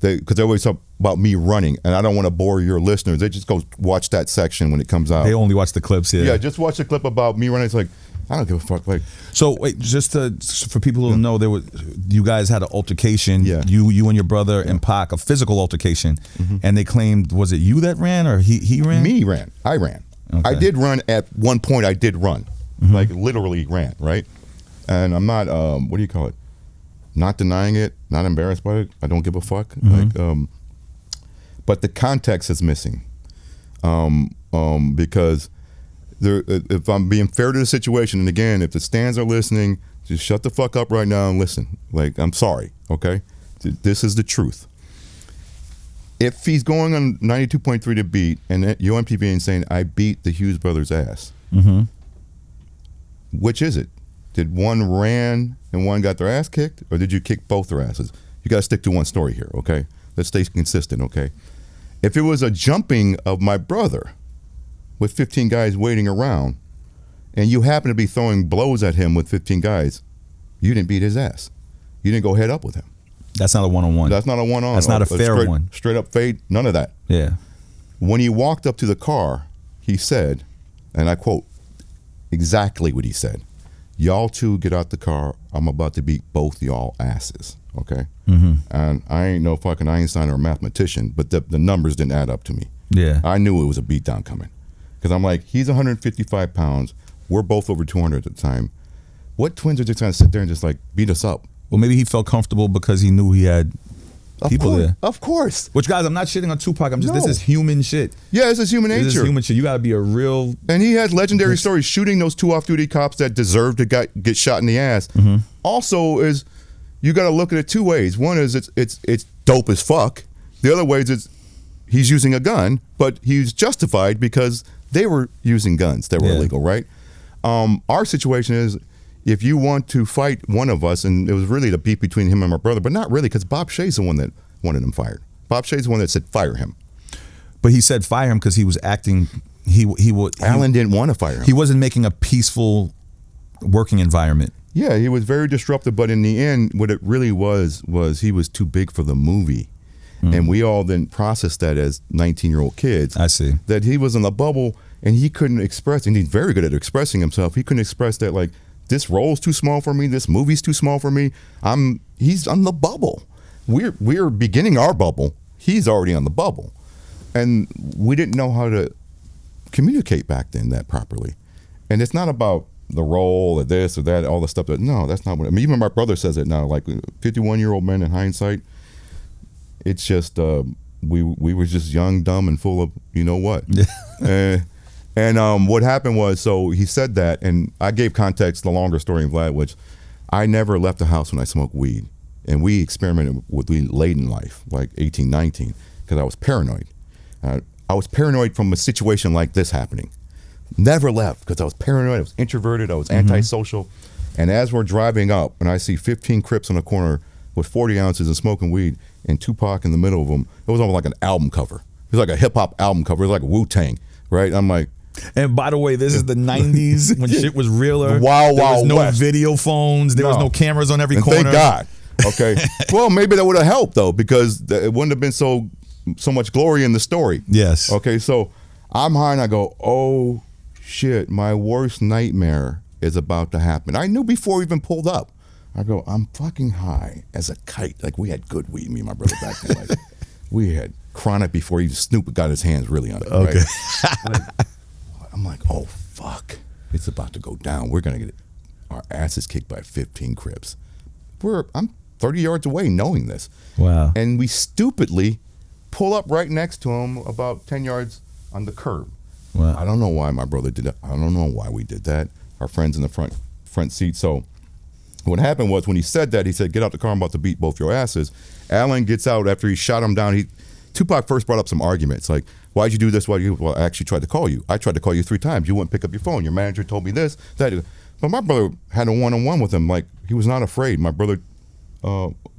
because they always talk about me running, and I don't want to bore your listeners. They just go watch that section when it comes out. They only watch the clips here. Yeah, just watch the clip about me running. It's like, I don't give a fuck. Like, so wait, just for people who don't know, you guys had an altercation. Yeah. You and your brother and Pac, a physical altercation, and they claimed, was it you that ran or he ran? Me ran. I ran. Okay. I did run at one point. I did run, like literally ran, right? And I'm not. What do you call it? Not denying it. Not embarrassed by it. I don't give a fuck. Like, but the context is missing, because there. If I'm being fair to the situation, and again, if the stands are listening, just shut the fuck up right now and listen. Like, I'm sorry. Okay, this is the truth. If he's going on 92.3 to beat, and UMTV and saying, I beat the Hughes brothers' ass, which is it? Did one ran and one got their ass kicked, or did you kick both their asses? You got to stick to one story here, okay? Let's stay consistent, okay? If it was a jumping of my brother with 15 guys waiting around, and you happen to be throwing blows at him with 15 guys, you didn't beat his ass. You didn't go head up with him. That's not a one-on-one. That's not a one-on. That's not a fair one. Straight up fade, none of that. Yeah. When he walked up to the car, he said, and I quote exactly what he said, y'all two get out the car, I'm about to beat both y'all asses, okay? And I ain't no fucking Einstein or mathematician, but the numbers didn't add up to me. Yeah. I knew it was a beatdown coming. Because I'm like, he's 155 pounds, we're both over 200 at the time. What twins are just trying to sit there and just like beat us up? Well, maybe he felt comfortable because he knew he had people there. Of course. Which, guys, I'm not shitting on Tupac. I'm just, No. this is human shit. Yeah, this is human nature. This is human shit. You got to be a real... And he has legendary stories shooting those 2 off-duty cops that deserve to get shot in the ass. Also, is you got to look at it 2 ways. One is it's dope as fuck. The other way is he's using a gun, but he's justified because they were using guns that were illegal, right? Our situation is, if you want to fight one of us, and it was really the beef between him and my brother, but not really, because Bob Shaye's the one that wanted him fired. Bob Shaye's the one that said fire him. But he said fire him because he was acting... Alan didn't want to fire him. He wasn't making a peaceful working environment. Yeah, he was very disruptive, but in the end, what it really was he was too big for the movie. And we all then processed that as 19-year-old kids. I see. That he was in the bubble, and he couldn't express, and he's very good at expressing himself. He couldn't express that, like, this role's too small for me, this movie's too small for me. He's on the bubble. We're beginning our bubble. He's already on the bubble. And we didn't know how to communicate back then that properly. And it's not about the role or this or that, all the stuff no, that's not what, I mean, even my brother says it now, like 51-year-old men in hindsight, it's just, we were just young, dumb, and full of, you know what? And what happened was, so he said that, and I gave context, the longer story in Vlad, which I never left the house when I smoked weed. And we experimented with weed late in life, like 18, 19, because I was paranoid. I was paranoid from a situation like this happening. Never left because I was paranoid, I was introverted, I was antisocial. And as we're driving up, and I see 15 Crips on the corner with 40 ounces and smoking weed, and Tupac in the middle of them, it was almost like an album cover. It was like a hip-hop album cover. It was like Wu-Tang, right? I'm like... And by the way, this is the 90s when shit was realer. Wild there was no West. Video phones. There was no cameras on every And corner. thank God. Okay. Well, maybe that would have helped, though, because it wouldn't have been so much glory in the story. Yes. Okay, so I'm high and I go, oh, shit, my worst nightmare is about to happen. I knew before we even pulled up. I go, I'm fucking high as a kite. Like, we had good weed, me and my brother back then. Like, we had chronic before even Snoop got his hands really on it. Okay. Right? I'm like, oh, fuck. It's about to go down. We're going to get our asses kicked by 15 Crips. I'm 30 yards away knowing this. Wow. And we stupidly pull up right next to him about 10 yards on the curb. Wow. I don't know why my brother did that. I don't know why we did that. Our friends in the front seat. So what happened was when he said that, he said, get out the car, I'm about to beat both your asses. Alan gets out after he shot him down. Tupac first brought up some arguments like, why'd you do this? Well, I actually tried to call you. I tried to call you 3 times. You wouldn't pick up your phone. Your manager told me this, that. But my brother had a one-on-one with him. Like, he was not afraid. My brother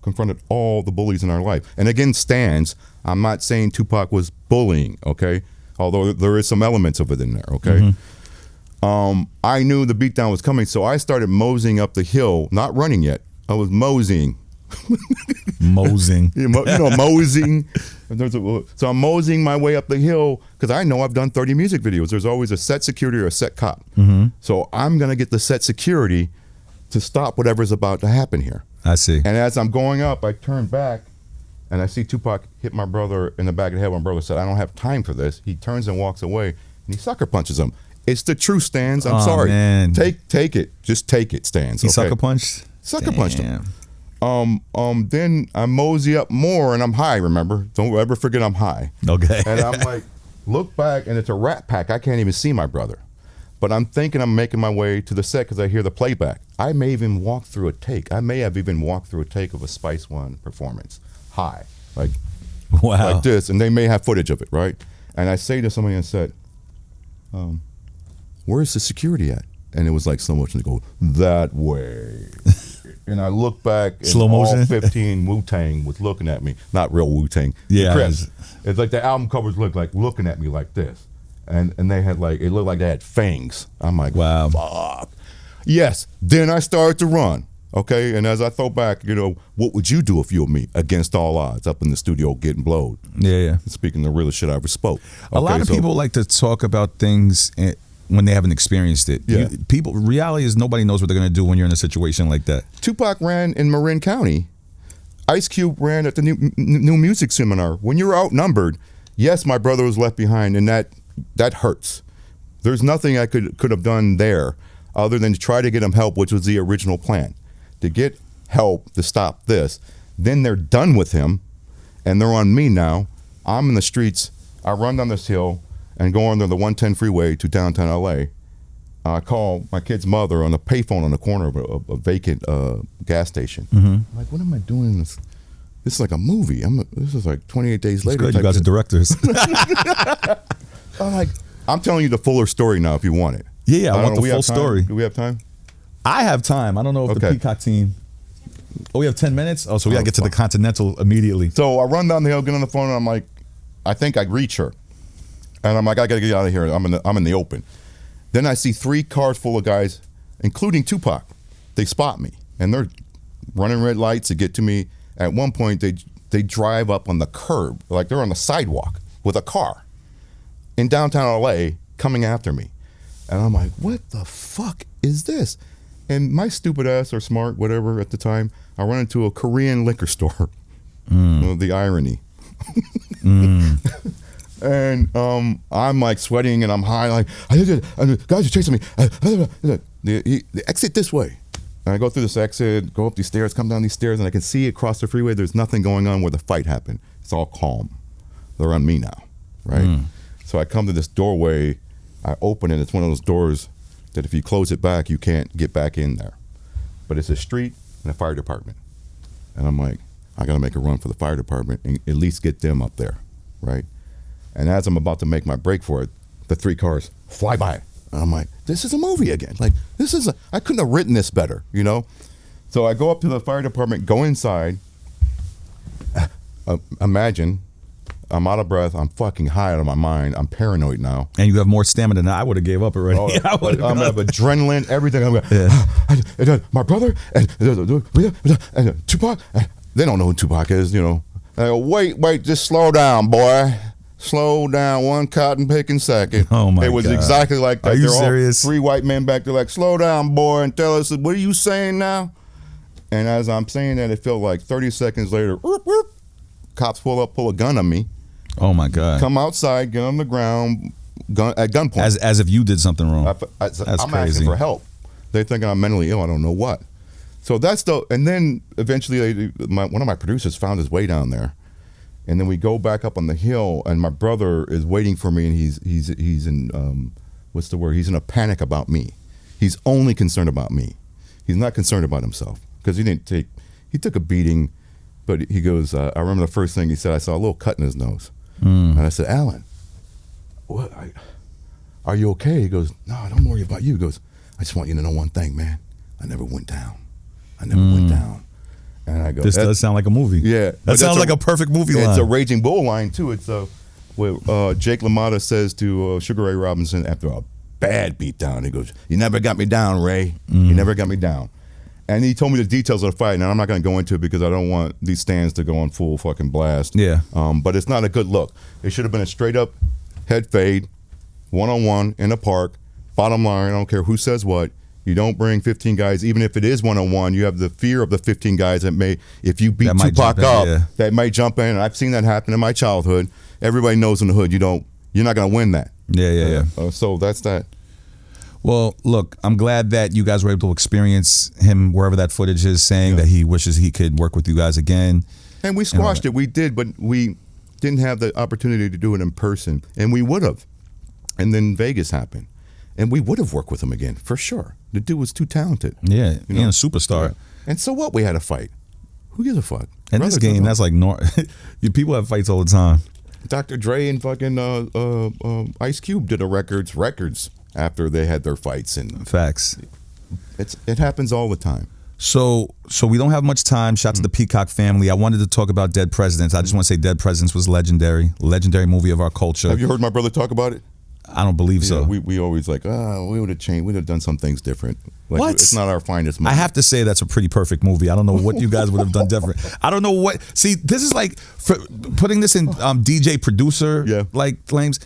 confronted all the bullies in our life. And again, stands, I'm not saying Tupac was bullying, okay? Although there is some elements of it in there, okay? I knew the beatdown was coming, so I started moseying up the hill, not running yet. I was moseying. Moseying. Moseying. So I'm moseying my way up the hill because I know I've done 30 music videos. There's always a set security or a set cop. So I'm going to get the set security to stop whatever's about to happen here. I see. And as I'm going up, I turn back and I see Tupac hit my brother in the back of the head. My brother said, I don't have time for this. He turns and walks away and he sucker punches him. It's the truth, Stans. I'm sorry. Man. Take it. Just take it, Stans. He sucker punched? Sucker punched him. Then I mosey up more and I'm high, remember? Don't ever forget I'm high. Okay. And I'm like, look back and it's a rat pack. I can't even see my brother. But I'm thinking I'm making my way to the set because I hear the playback. I may even walk through a take. I may have even walked through a take of a Spice One performance. High. Like, wow. Like this. And they may have footage of it, right? And I say to somebody and said, where's the security at? And it was like slow motion to go, that way. And I look back and slow motion? all 15 Wu-Tang was looking at me. Not real Wu-Tang. Yeah. It's like the album covers look like looking at me like this. And they had like, it looked like they had fangs. I'm like, wow. Fuck. Yes. Then I started to run. Okay. And as I thought back, what would you do if you were me against all odds up in the studio getting blowed? Yeah. Speaking the realest shit I ever spoke. A lot of people like to talk about things when they haven't experienced it. Yeah. Reality is nobody knows what they're going to do when you're in a situation like that. Tupac ran in Marin County. Ice Cube ran at the new music seminar. When you're outnumbered, yes, my brother was left behind, and that hurts. There's nothing I could have done there other than to try to get him help, which was the original plan. To get help to stop this. Then they're done with him, and they're on me now. I'm in the streets. I run down this hill and go under the 110 freeway to downtown LA. I call my kid's mother on a payphone on the corner of a vacant gas station. I'm like, what am I doing in this? This is like a movie. This is like 28 days later. Good, you guys are directors. I'm telling you the fuller story now if you want it. Yeah, I want the full story. Do we have time? I have time. I don't know if the Peacock team. Oh, we have 10 minutes? Oh, so we got to get to the Continental immediately. So I run down the hill, get on the phone, and I'm like, I think I reach her. And I'm like, I got to get out of here. I'm in the open. Then I see 3 cars full of guys, including Tupac. They spot me, and they're running red lights to get to me. At one point, they drive up on the curb, like they're on the sidewalk with a car in downtown LA coming after me. And I'm like, what the fuck is this? And my stupid ass, or smart, whatever, at the time, I run into a Korean liquor store. The irony. And I'm like sweating and I'm high, like, guys are chasing me. The exit this way. And I go through this exit, go up these stairs, come down these stairs, and I can see across the freeway there's nothing going on where the fight happened. It's all calm. They're on me now, right? So I come to this doorway I open it. It's one of those doors that if you close it back, you can't get back in there. But it's a street and a fire department. And I'm like, I got to make a run for the fire department and at least get them up there, right? And as I'm about to make my break for it, the 3 cars fly by. And I'm like, this is a movie again. Like, I couldn't have written this better, you know? So I go up to the fire department, go inside. Imagine, I'm out of breath. I'm fucking high out of my mind. I'm paranoid now. And you have more stamina than I would have gave up already. Oh, I I'm have adrenaline, everything. I'm going, my brother and Tupac. They don't know who Tupac is, you know. I go, wait, just slow down, boy. Slow down, one cotton picking second. Oh my God. It was exactly like that. Are you They're serious? All 3 white men back there like, slow down, boy, and tell us, what are you saying now? And as I'm saying that, it felt like 30 seconds later, whoop, whoop, cops pull a gun on me. Oh my God. Come outside, get on the ground, at gunpoint. As if you did something wrong. I'm crazy. asking for help. They think I'm mentally ill. I don't know what. So that's and then eventually one of my producers found his way down there. And then we go back up on the hill, and my brother is waiting for me, and he's in, what's the word? He's in a panic about me. He's only concerned about me. He's not concerned about himself because he took a beating, but he goes, I remember the first thing he said, I saw a little cut in his nose. And I said, Alan, what? Are you okay? He goes, no, don't worry about you. He goes, I just want you to know one thing, man. I never went down. And I go, this does sound like a movie. Yeah. That sounds like a perfect movie line. It's a Raging Bull line, too. It's where Jake LaMotta says to Sugar Ray Robinson after a bad beatdown, he goes, you never got me down, Ray. You never got me down. And he told me the details of the fight, and I'm not going to go into it because I don't want these stands to go on full fucking blast. Yeah. But it's not a good look. It should have been a straight up head fade, 1-on-1 in a park. Bottom line, I don't care who says what. You don't bring 15 guys, even if it is 1-on-1. You have the fear of the 15 guys that may, if you beat Tupac up, that might jump in. And I've seen that happen in my childhood. Everybody knows in the hood, you're not going to win that. Yeah. So that's that. Well, look, I'm glad that you guys were able to experience him wherever that footage is, saying that he wishes he could work with you guys again. And we squashed it. We did, but we didn't have the opportunity to do it in person. And we would have. And then Vegas happened. And we would have worked with him again, for sure. The dude was too talented. Yeah, and a superstar. Yeah. And so what? We had a fight. Who gives a fuck? In this game, that's like people have fights all the time. Dr. Dre and fucking Ice Cube did records after they had their fights. And facts. It happens all the time. So we don't have much time. Shout to the Peacock family. I wanted to talk about Dead Presidents. I just want to say Dead Presidents was legendary movie of our culture. Have you heard my brother talk about it? I don't believe so. We always like, we would have changed. We'd have done some things different. Like, what? It's not our finest movie. I have to say that's a pretty perfect movie. I don't know what you guys would have done different. I don't know what. See, this is like putting this in DJ producer like flames.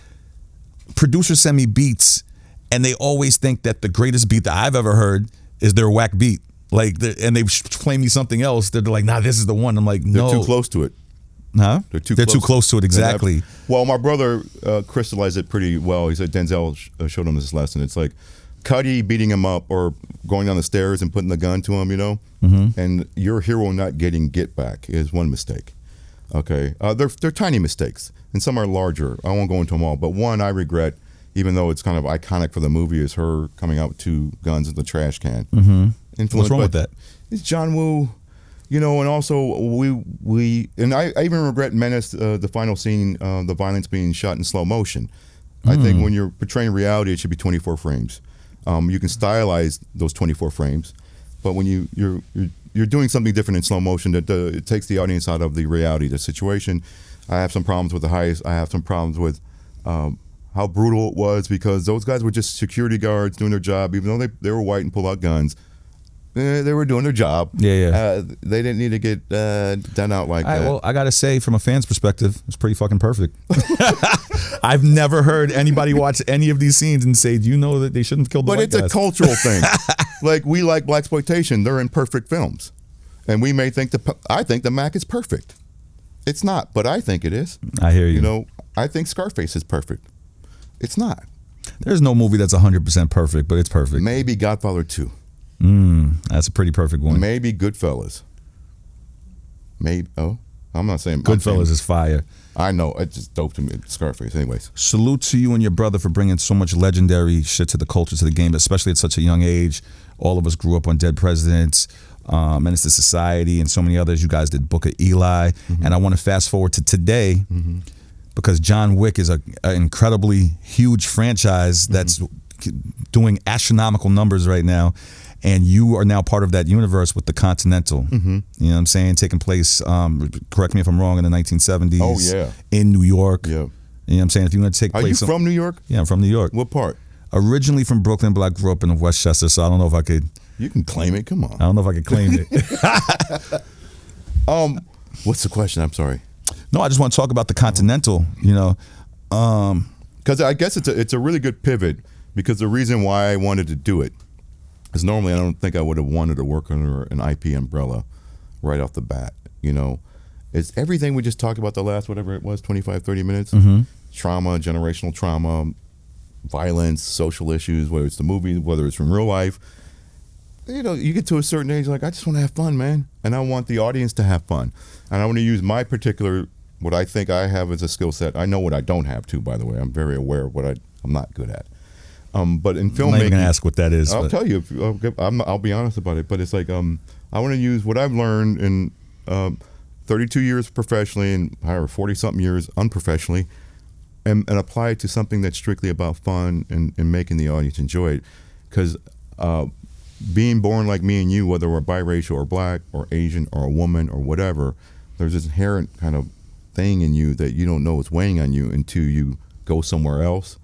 Producers send me beats, and they always think that the greatest beat that I've ever heard is their whack beat. Like, and they play me something else. They're like, nah, this is the one. I'm like, no. They're too close to it. Huh? They're too close to it, exactly. Well, my brother crystallized it pretty well. He said Denzel showed him this lesson. It's like Cuddy beating him up or going down the stairs and putting the gun to him, and your hero not getting get back is one mistake. Okay, they're tiny mistakes, and some are larger. I won't go into them all, but one I regret, even though it's kind of iconic for the movie, is her coming out with 2 guns in the trash can. What's wrong with that? It's John Woo. And also we I even regret Menace, the final scene, the violence being shot in slow motion. I think when you're portraying reality, it should be 24 frames. You can stylize those 24 frames, but when you're doing something different in slow motion, that it takes the audience out of the reality of the situation. I have some problems with the heist. I have some problems with how brutal it was because those guys were just security guards doing their job, even though they were white and pull out guns. They were doing their job. Yeah. They didn't need to get done out like that. Well, I gotta say, from a fan's perspective, it's pretty fucking perfect. I've never heard anybody watch any of these scenes and say, "Do you know that they shouldn't have killed the white guys?" But it's a cultural thing. Like we like blaxploitation; they're imperfect films, and we may think I think the Mac is perfect. It's not, but I think it is. I hear you. I think Scarface is perfect. It's not. There's no movie that's 100% perfect, but it's perfect. Maybe Godfather 2. That's a pretty perfect one. Maybe Goodfellas. Maybe I'm not saying Goodfellas is fire. I know, it's just dope to me. Scarface, anyways. Salute to you and your brother for bringing so much legendary shit to the culture, to the game, especially at such a young age. All of us grew up on Dead Presidents, Menace to Society, and so many others. You guys did Book of Eli. And I want to fast forward to today because John Wick is an incredibly huge franchise that's doing astronomical numbers right now. And you are now part of that universe with the Continental. You know what I'm saying? Taking place, correct me if I'm wrong, in the 1970s. Oh, yeah. In New York. Yeah. You know what I'm saying? If you're going to take Are place. you from New York? Yeah, I'm from New York. What part? Originally from Brooklyn, but I grew up in Westchester, so I don't know if I could. You can claim it. Come on. I don't know if I could claim it. What's the question? I'm sorry. No, I just want to talk about the Continental, you know. Because I guess it's a really good pivot, because the reason why I wanted to do it is normally I don't think I would have wanted to work under an IP umbrella right off the bat. You know, it's everything we just talked about the last, whatever it was, 25, 30 minutes. Trauma, generational trauma, violence, social issues, whether it's the movie, whether it's from real life. You know, you get to a certain age, like, I just want to have fun, man. And I want the audience to have fun. And I want to use my particular, what I think I have as a skill set. I know what I don't have too, by the way. I'm very aware of what I'm not good at. But in filmmaking, I'm not even gonna ask what that is. I'll tell you. I'll be honest about it. But it's like I want to use what I've learned in 32 years professionally and 40-something years unprofessionally, and apply it to something that's strictly about fun and making the audience enjoy it. Because being born like me and you, whether we're biracial or black or Asian or a woman or whatever, there's this inherent kind of thing in you that you don't know is weighing on you until you go somewhere else,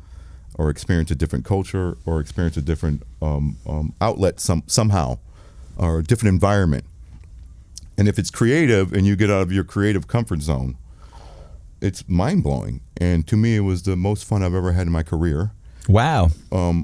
or experience a different culture, or experience a different outlet somehow, or a different environment. And if it's creative and you get out of your creative comfort zone, it's mind-blowing. And to me, it was the most fun I've ever had in my career. Wow.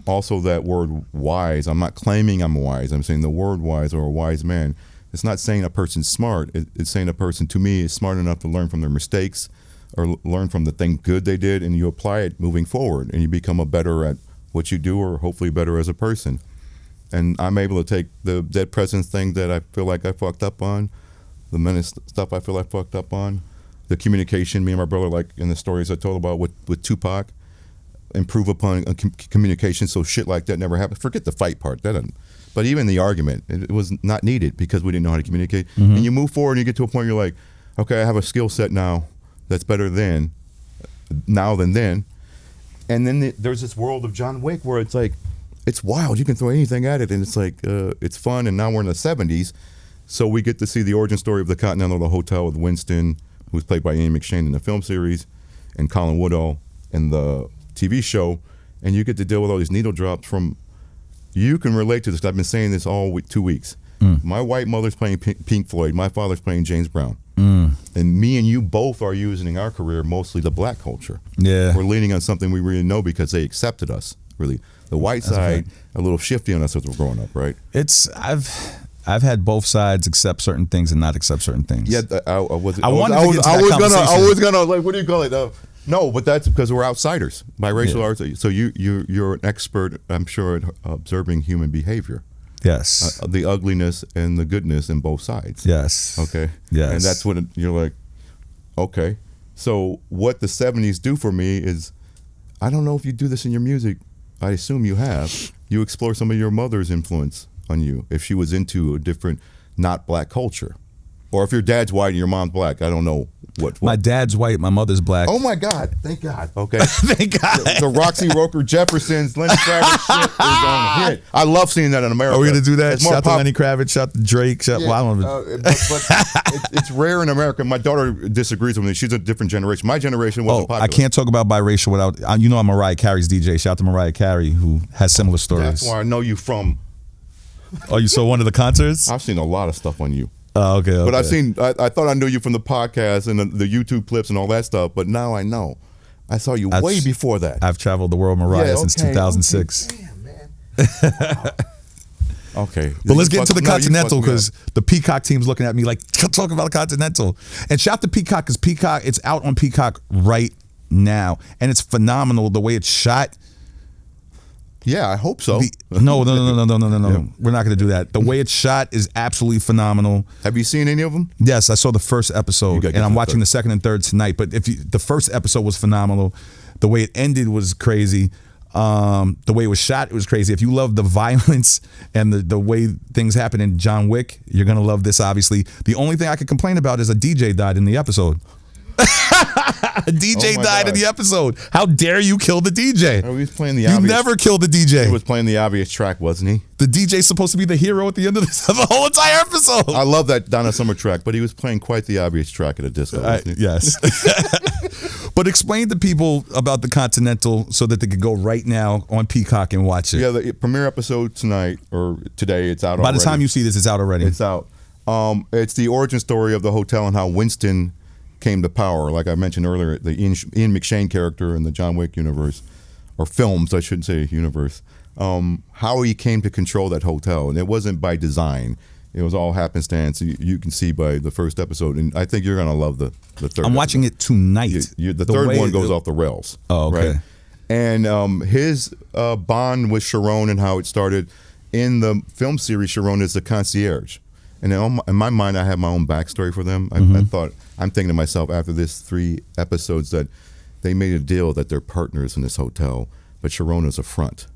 Also, that word wise, I'm not claiming I'm wise. I'm saying the word wise, or a wise man. It's not saying a person's smart. It's saying a person, to me, is smart enough to learn from their mistakes, or learn from the thing good they did, and you apply it moving forward, and you become a better at what you do, or hopefully better as a person. And I'm able to take the Dead Presidents thing that I feel like I fucked up on, the Menace stuff I feel I fucked up on, the communication, me and my brother, like in the stories I told about with Tupac, improve upon communication so shit like that never happened. Forget the fight part, that doesn't. But even the argument, it was not needed because we didn't know how to communicate. And you move forward and you get to a point where you're like, okay, I have a skill set now that's better now than then. And then there's this world of John Wick where it's like, it's wild. You can throw anything at it, and it's like, it's fun. And now we're in the 70s, so we get to see the origin story of the Continental, the hotel with Winston, who's played by Ian McShane in the film series, and Colin Woodall in the TV show. And you get to deal with all these needle drops from, you can relate to this. I've been saying this all week, 2 weeks. My white mother's playing Pink Floyd. My father's playing James Brown. And me and you both are using our career mostly the black culture. Yeah, we're leaning on something we really know because they accepted us. Really, the white side a little shifty on us as we're growing up, right? I've had both sides accept certain things and not accept certain things. Yeah, I was gonna like, what do you call it? No, but that's because we're outsiders, biracial arts. So you're an expert, I'm sure, at observing human behavior. Yes. The ugliness and the goodness in both sides. Yes. Okay. Yes. And that's what you're like, okay. So what the 70s do for me is, I don't know if you do this in your music. I assume you have. You explore some of your mother's influence on you, if she was into a different, not black culture. Or if your dad's white and your mom's black, I don't know what. My dad's white, my mother's black. Oh my God! Thank God. Okay. Thank God. The Roxy Roker Jeffersons, Lenny Kravitz shit is on hit. I love seeing that in America. Are we gonna do that? It's shout to Lenny Kravitz, shout to Drake, shout. Yeah, well, I don't know. But it's rare in America. My daughter disagrees with me. She's a different generation. My generation wasn't popular. I can't talk about biracial without. I'm Mariah Carey's DJ. Shout out to Mariah Carey, who has similar stories. That's where I know you from. Oh, you saw one of the concerts? I've seen a lot of stuff on you. Oh, okay. But I thought I knew you from the podcast and the YouTube clips and all that stuff, but now I know. I saw you way before that. I've traveled the world, Mariah, since 2006. Okay. Damn, man. Wow. Okay. But let's get into the Continental, because the Peacock team's looking at me like, talk about the Continental. And shout to Peacock, because Peacock, it's out on Peacock right now. And it's phenomenal the way it's shot. Yeah, I hope so. No. Yeah. We're not going to do that. The way it's shot is absolutely phenomenal. Have you seen any of them? Yes, I saw the first episode, gotta get and I'm to the watching third. the second and third tonight. But the first episode was phenomenal. The way it ended was crazy. The way it was shot, it was crazy. If you love the violence and the way things happen in John Wick, you're gonna love this. Obviously, the only thing I could complain about is a DJ died in the episode. A DJ Oh my died in God. the episode. How dare you kill the DJ? Oh, he was playing the You obvious. never kill the DJ. He was playing the obvious track, wasn't he? The DJ's supposed to be the hero at the end of the whole entire episode. I love that Donna Summer track, but he was playing quite the obvious track at a disco. Wasn't he? Yes. But explain to people about the Continental so that they could go right now on Peacock and watch it. Yeah, the premiere episode tonight or today. It's out. By already. the time you see this, it's out already. It's out. It's the origin story of the hotel and how Winston came to power. Like I mentioned earlier, the Ian McShane character in the John Wick universe, or films, I shouldn't say universe. How he came to control that hotel, and it wasn't by design. It was all happenstance. You can see by the first episode, and I think you're gonna love the third. I'm watching it tonight. The third one goes off the rails. Oh, okay. Right? And his bond with Sharon and how it started in the film series. Sharon is the concierge, and in my mind, I have my own backstory for them. I'm thinking to myself after this 3 episodes that they made a deal that they're partners in this hotel, but Sharon is a front.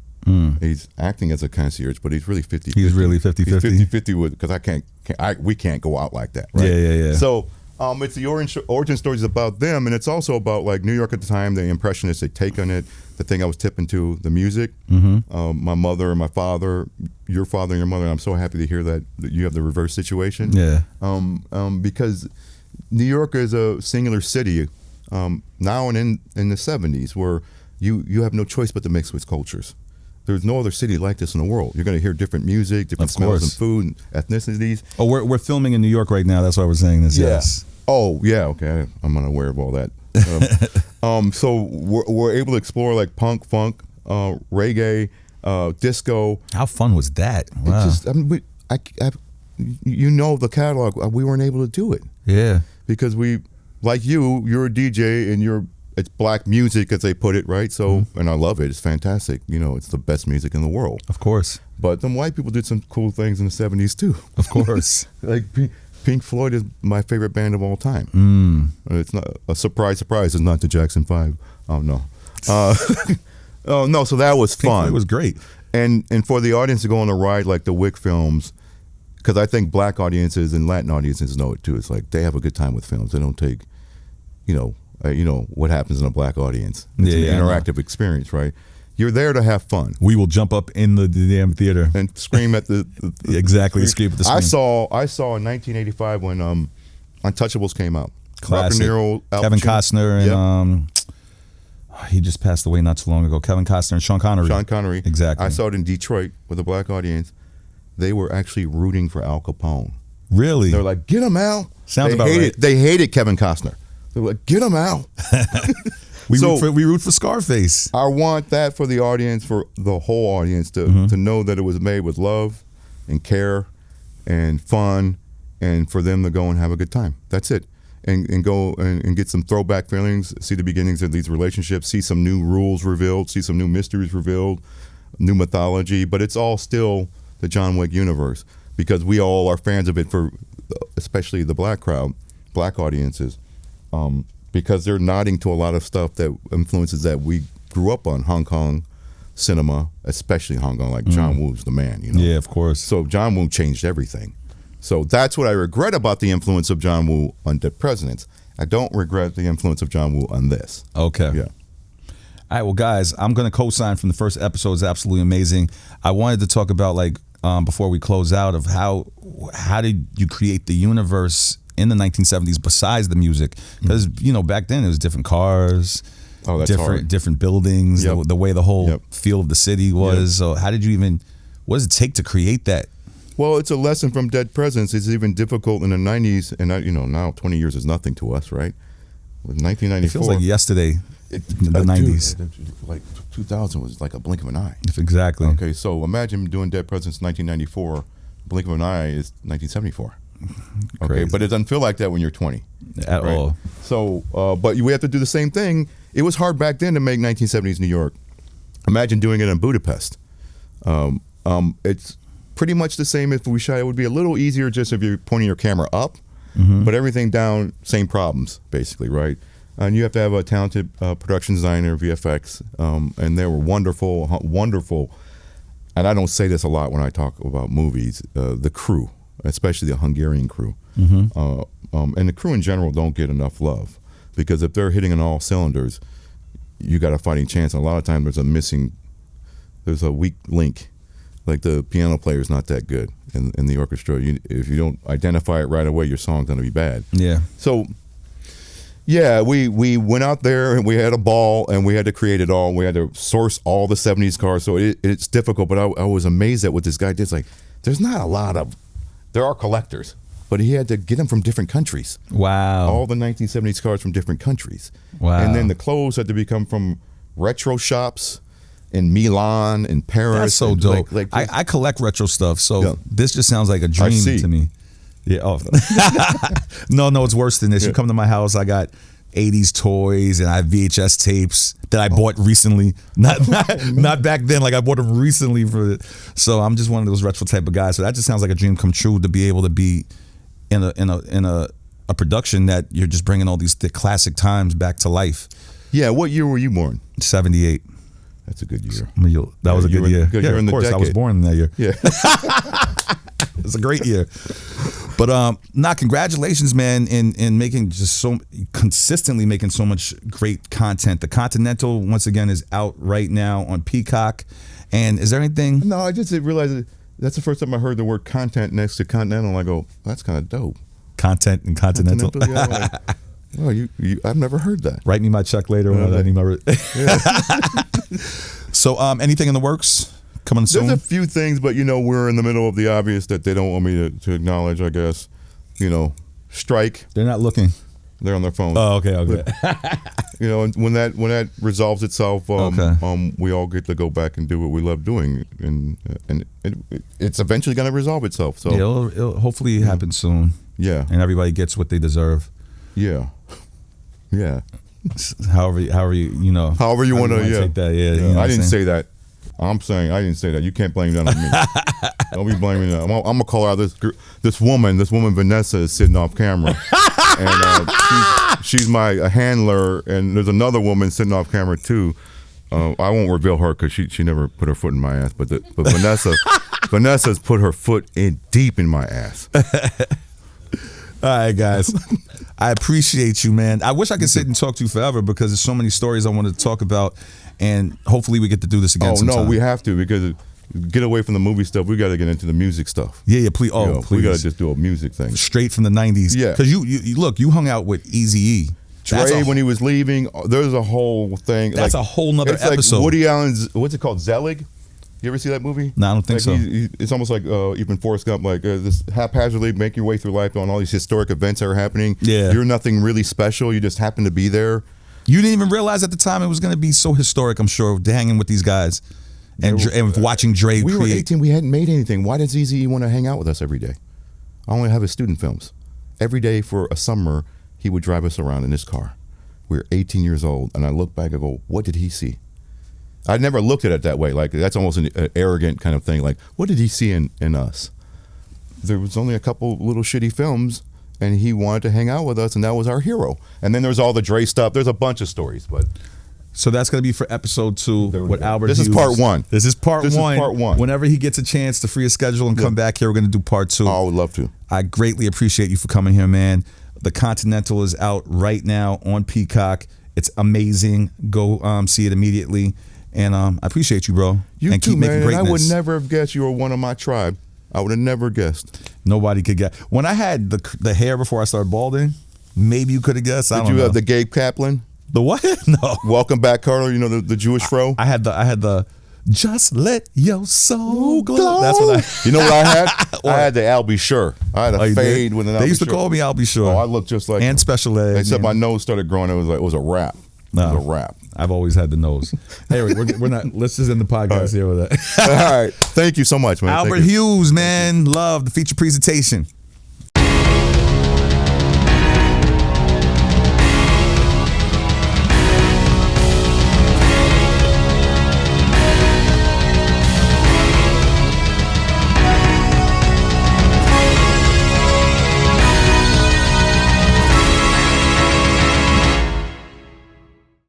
He's acting as a concierge, but he's really 50-50. He's really 50-50. He's 50-50 with, because we can't go out like that, right? Yeah. So it's the origin stories about them, and it's also about like New York at the time, the impressionists, they take on it. The thing I was tipping to, the music. My mother and my father, your father and your mother. I'm so happy to hear that you have the reverse situation. Yeah. Because New York is a singular city now and in the 70s where you have no choice but to mix with cultures. There's no other city like this in the world. You're going to hear different music, different smells and food, and ethnicities. Oh, we're filming in New York right now. That's why we're saying this. Yeah. Yes. Oh, yeah. Okay. I'm unaware of all that. So we're able to explore like punk, funk, reggae, disco. How fun was that? Wow. It's just, I mean, you know the catalog. We weren't able to do it. Yeah. Because like you're a DJ and it's black music as they put it, right? So, and I love it. It's fantastic. You know, it's the best music in the world. Of course. But them white people did some cool things in the 70s too. Of course. Like Pink Floyd is my favorite band of all time. It's not a surprise. It's not the Jackson 5. Oh no. Oh no. So that was fun. It was great. And for the audience to go on the ride like the Wick films, because I think black audiences and Latin audiences know it too. It's like they have a good time with films. They don't take, what happens in a black audience. It's an interactive experience, right? You're there to have fun. We will jump up in the damn theater and scream at the exactly. Scream at the screen. I saw in 1985 when Untouchables came out. Classic. Robert De Niro, Al Kevin Pacino. Costner and he just passed away not too long ago. Kevin Costner and Sean Connery. Exactly. I saw it in Detroit with a black audience. They were actually rooting for Al Capone. Really? They're like, "Get him, Al." Sounds about right. They hated Kevin Costner. They're like, "Get him, Al." We root for Scarface. I want that for the audience, for the whole audience to know that it was made with love and care and fun, and for them to go and have a good time. That's it. And go and get some throwback feelings, see the beginnings of these relationships, see some new rules revealed, see some new mysteries revealed, new mythology, but it's all still the John Wick universe because we all are fans of it, for especially the black crowd, black audiences, because they're nodding to a lot of stuff that influences that we grew up on, Hong Kong cinema, especially Hong Kong, like John Woo's the man, Yeah, of course. So John Woo changed everything. So that's what I regret about the influence of John Woo on Dead Presidents. I don't regret the influence of John Woo on this. Okay. Yeah. All right, well, guys, I'm going to co-sign from the first episode. It's absolutely amazing. I wanted to talk about, before we close out, of how did you create the universe in the 1970s besides the music? Because, back then it was different cars, different buildings, the way the whole feel of the city was. So how did you what does it take to create that? Well, it's a lesson from Dead Presidents. It's even difficult in the 90s, and now 20 years is nothing to us, right? With 1994. It feels like yesterday. The 90s. Like 2000 was like a blink of an eye. Exactly. Okay, so imagine doing Dead Presidents 1994. Blink of an eye is 1974. Okay, Crazy. but it doesn't feel like that when you're 20. At all. So, but we have to do the same thing. It was hard back then to make 1970s New York. Imagine doing it in Budapest. It's pretty much the same if we shot. It would be a little easier just if you're pointing your camera up, but everything down, same problems basically, right? And you have to have a talented production designer, VFX, and they were wonderful, wonderful. And I don't say this a lot when I talk about movies. The crew, especially the Hungarian crew, and the crew in general don't get enough love because if they're hitting on all cylinders, you got a fighting chance. And a lot of times there's a weak link, like the piano player is not that good in the orchestra. If you don't identify it right away, your song's gonna be bad. Yeah. So. Yeah, we went out there and we had a ball and we had to create it all. We had to source all the 70s cars. So it's difficult, but I was amazed at what this guy did. It's like, there are collectors, but he had to get them from different countries. Wow. All the 1970s cars from different countries. Wow. And then the clothes had to become from retro shops in Milan and Paris. That's so dope. I collect retro stuff, so this just sounds like a dream to me. Yeah. Oh. No, it's worse than this. You come to my house, I got 80s toys and I have VHS tapes that I bought recently. Not back then. Like I bought them recently so I'm just one of those retro type of guys. So that just sounds like a dream come true to be able to be in a production that you're just bringing all these classic times back to life. Yeah. What year were you born? 78. That's a good year. That was a good year. Yeah, of course. I was born in that year. Yeah. It's a great year. But congratulations, man, in making consistently making so much great content. The Continental, once again, is out right now on Peacock. And is there anything? No, I just realized that's the first time I heard the word content next to Continental. And I go, that's kind of dope. Content and Continental. Yeah, I've never heard that. Write me my check later. So, anything in the works? Coming soon? There's a few things, but we're in the middle of the obvious that they don't want me to acknowledge, I guess. Strike. They're not looking. They're on their phone. Oh, okay. And when that resolves itself, we all get to go back and do what we love doing, and it's eventually going to resolve itself. So it'll hopefully happen soon. Yeah, and everybody gets what they deserve. Yeah. However you However you want to take that. Yeah. I didn't say that. I'm saying I didn't say that. You can't blame that on me. Don't be blaming that. I'm gonna call out this woman. This woman Vanessa is sitting off camera, and she's my handler. And there's another woman sitting off camera too. I won't reveal her because she never put her foot in my ass. But Vanessa's put her foot deep in my ass. All right, guys. I appreciate you, man. I wish I could sit and talk to you forever because there's so many stories I wanted to talk about, and hopefully we get to do this again sometime. No, we have to because get away from the movie stuff. We got to get into the music stuff. Yeah, please. Please. We got to just do a music thing. Straight from the 90s. Yeah. Because you hung out with Eazy-E. Dre, when he was leaving, there's a whole thing. That's a whole nother episode. Like Woody Allen's, what's it called, Zelig? You ever see that movie? No, I don't think so. It's almost like even Forrest Gump, like this haphazardly make your way through life on all these historic events that are happening. Yeah. You're nothing really special. You just happen to be there. You didn't even realize at the time it was going to be so historic, I'm sure, hanging with these guys and watching Dre We create. were 18. We hadn't made anything. Why does Eazy-E want to hang out with us every day? I only have his student films. Every day for a summer, he would drive us around in his car. We were 18 years old, and I look back and go, what did he see? I never looked at it that way. Like, that's almost an arrogant kind of thing. Like, what did he see in us? There was only a couple little shitty films, and he wanted to hang out with us, and that was our hero. And then there's all the Dre stuff. There's a bunch of stories, but... So that's going to be for episode 2 with Albert Hughes. This is part 1. This is part one. This is part 1. Whenever he gets a chance to free his schedule and come back here, we're going to do part 2. Oh, I would love to. I greatly appreciate you for coming here, man. The Continental is out right now on Peacock. It's amazing. Go see it immediately. And I appreciate you, bro. You and too, keep man. making greatness. I would never have guessed you were one of my tribe. I would have never guessed. Nobody could guess. When I had the hair before I started balding, maybe you could have guessed. I don't know. Did you have the Gabe Kaplan? The what? No. Welcome back, Carter. You know the Jewish fro. I had the just let your soul glow. That's what I. You know what I had? I had the Al B. Sure. I had a fade with an Al B. They used to call me Al B. Sure. Oh, I looked just like and him. Special ed. Except my nose started growing. It was a wrap. No. It was a wrap. I've always had the nose. Anyway, we're not. Let's just end the podcast here with that. All right. Thank you so much, man. Albert Hughes, man. Love the feature presentation.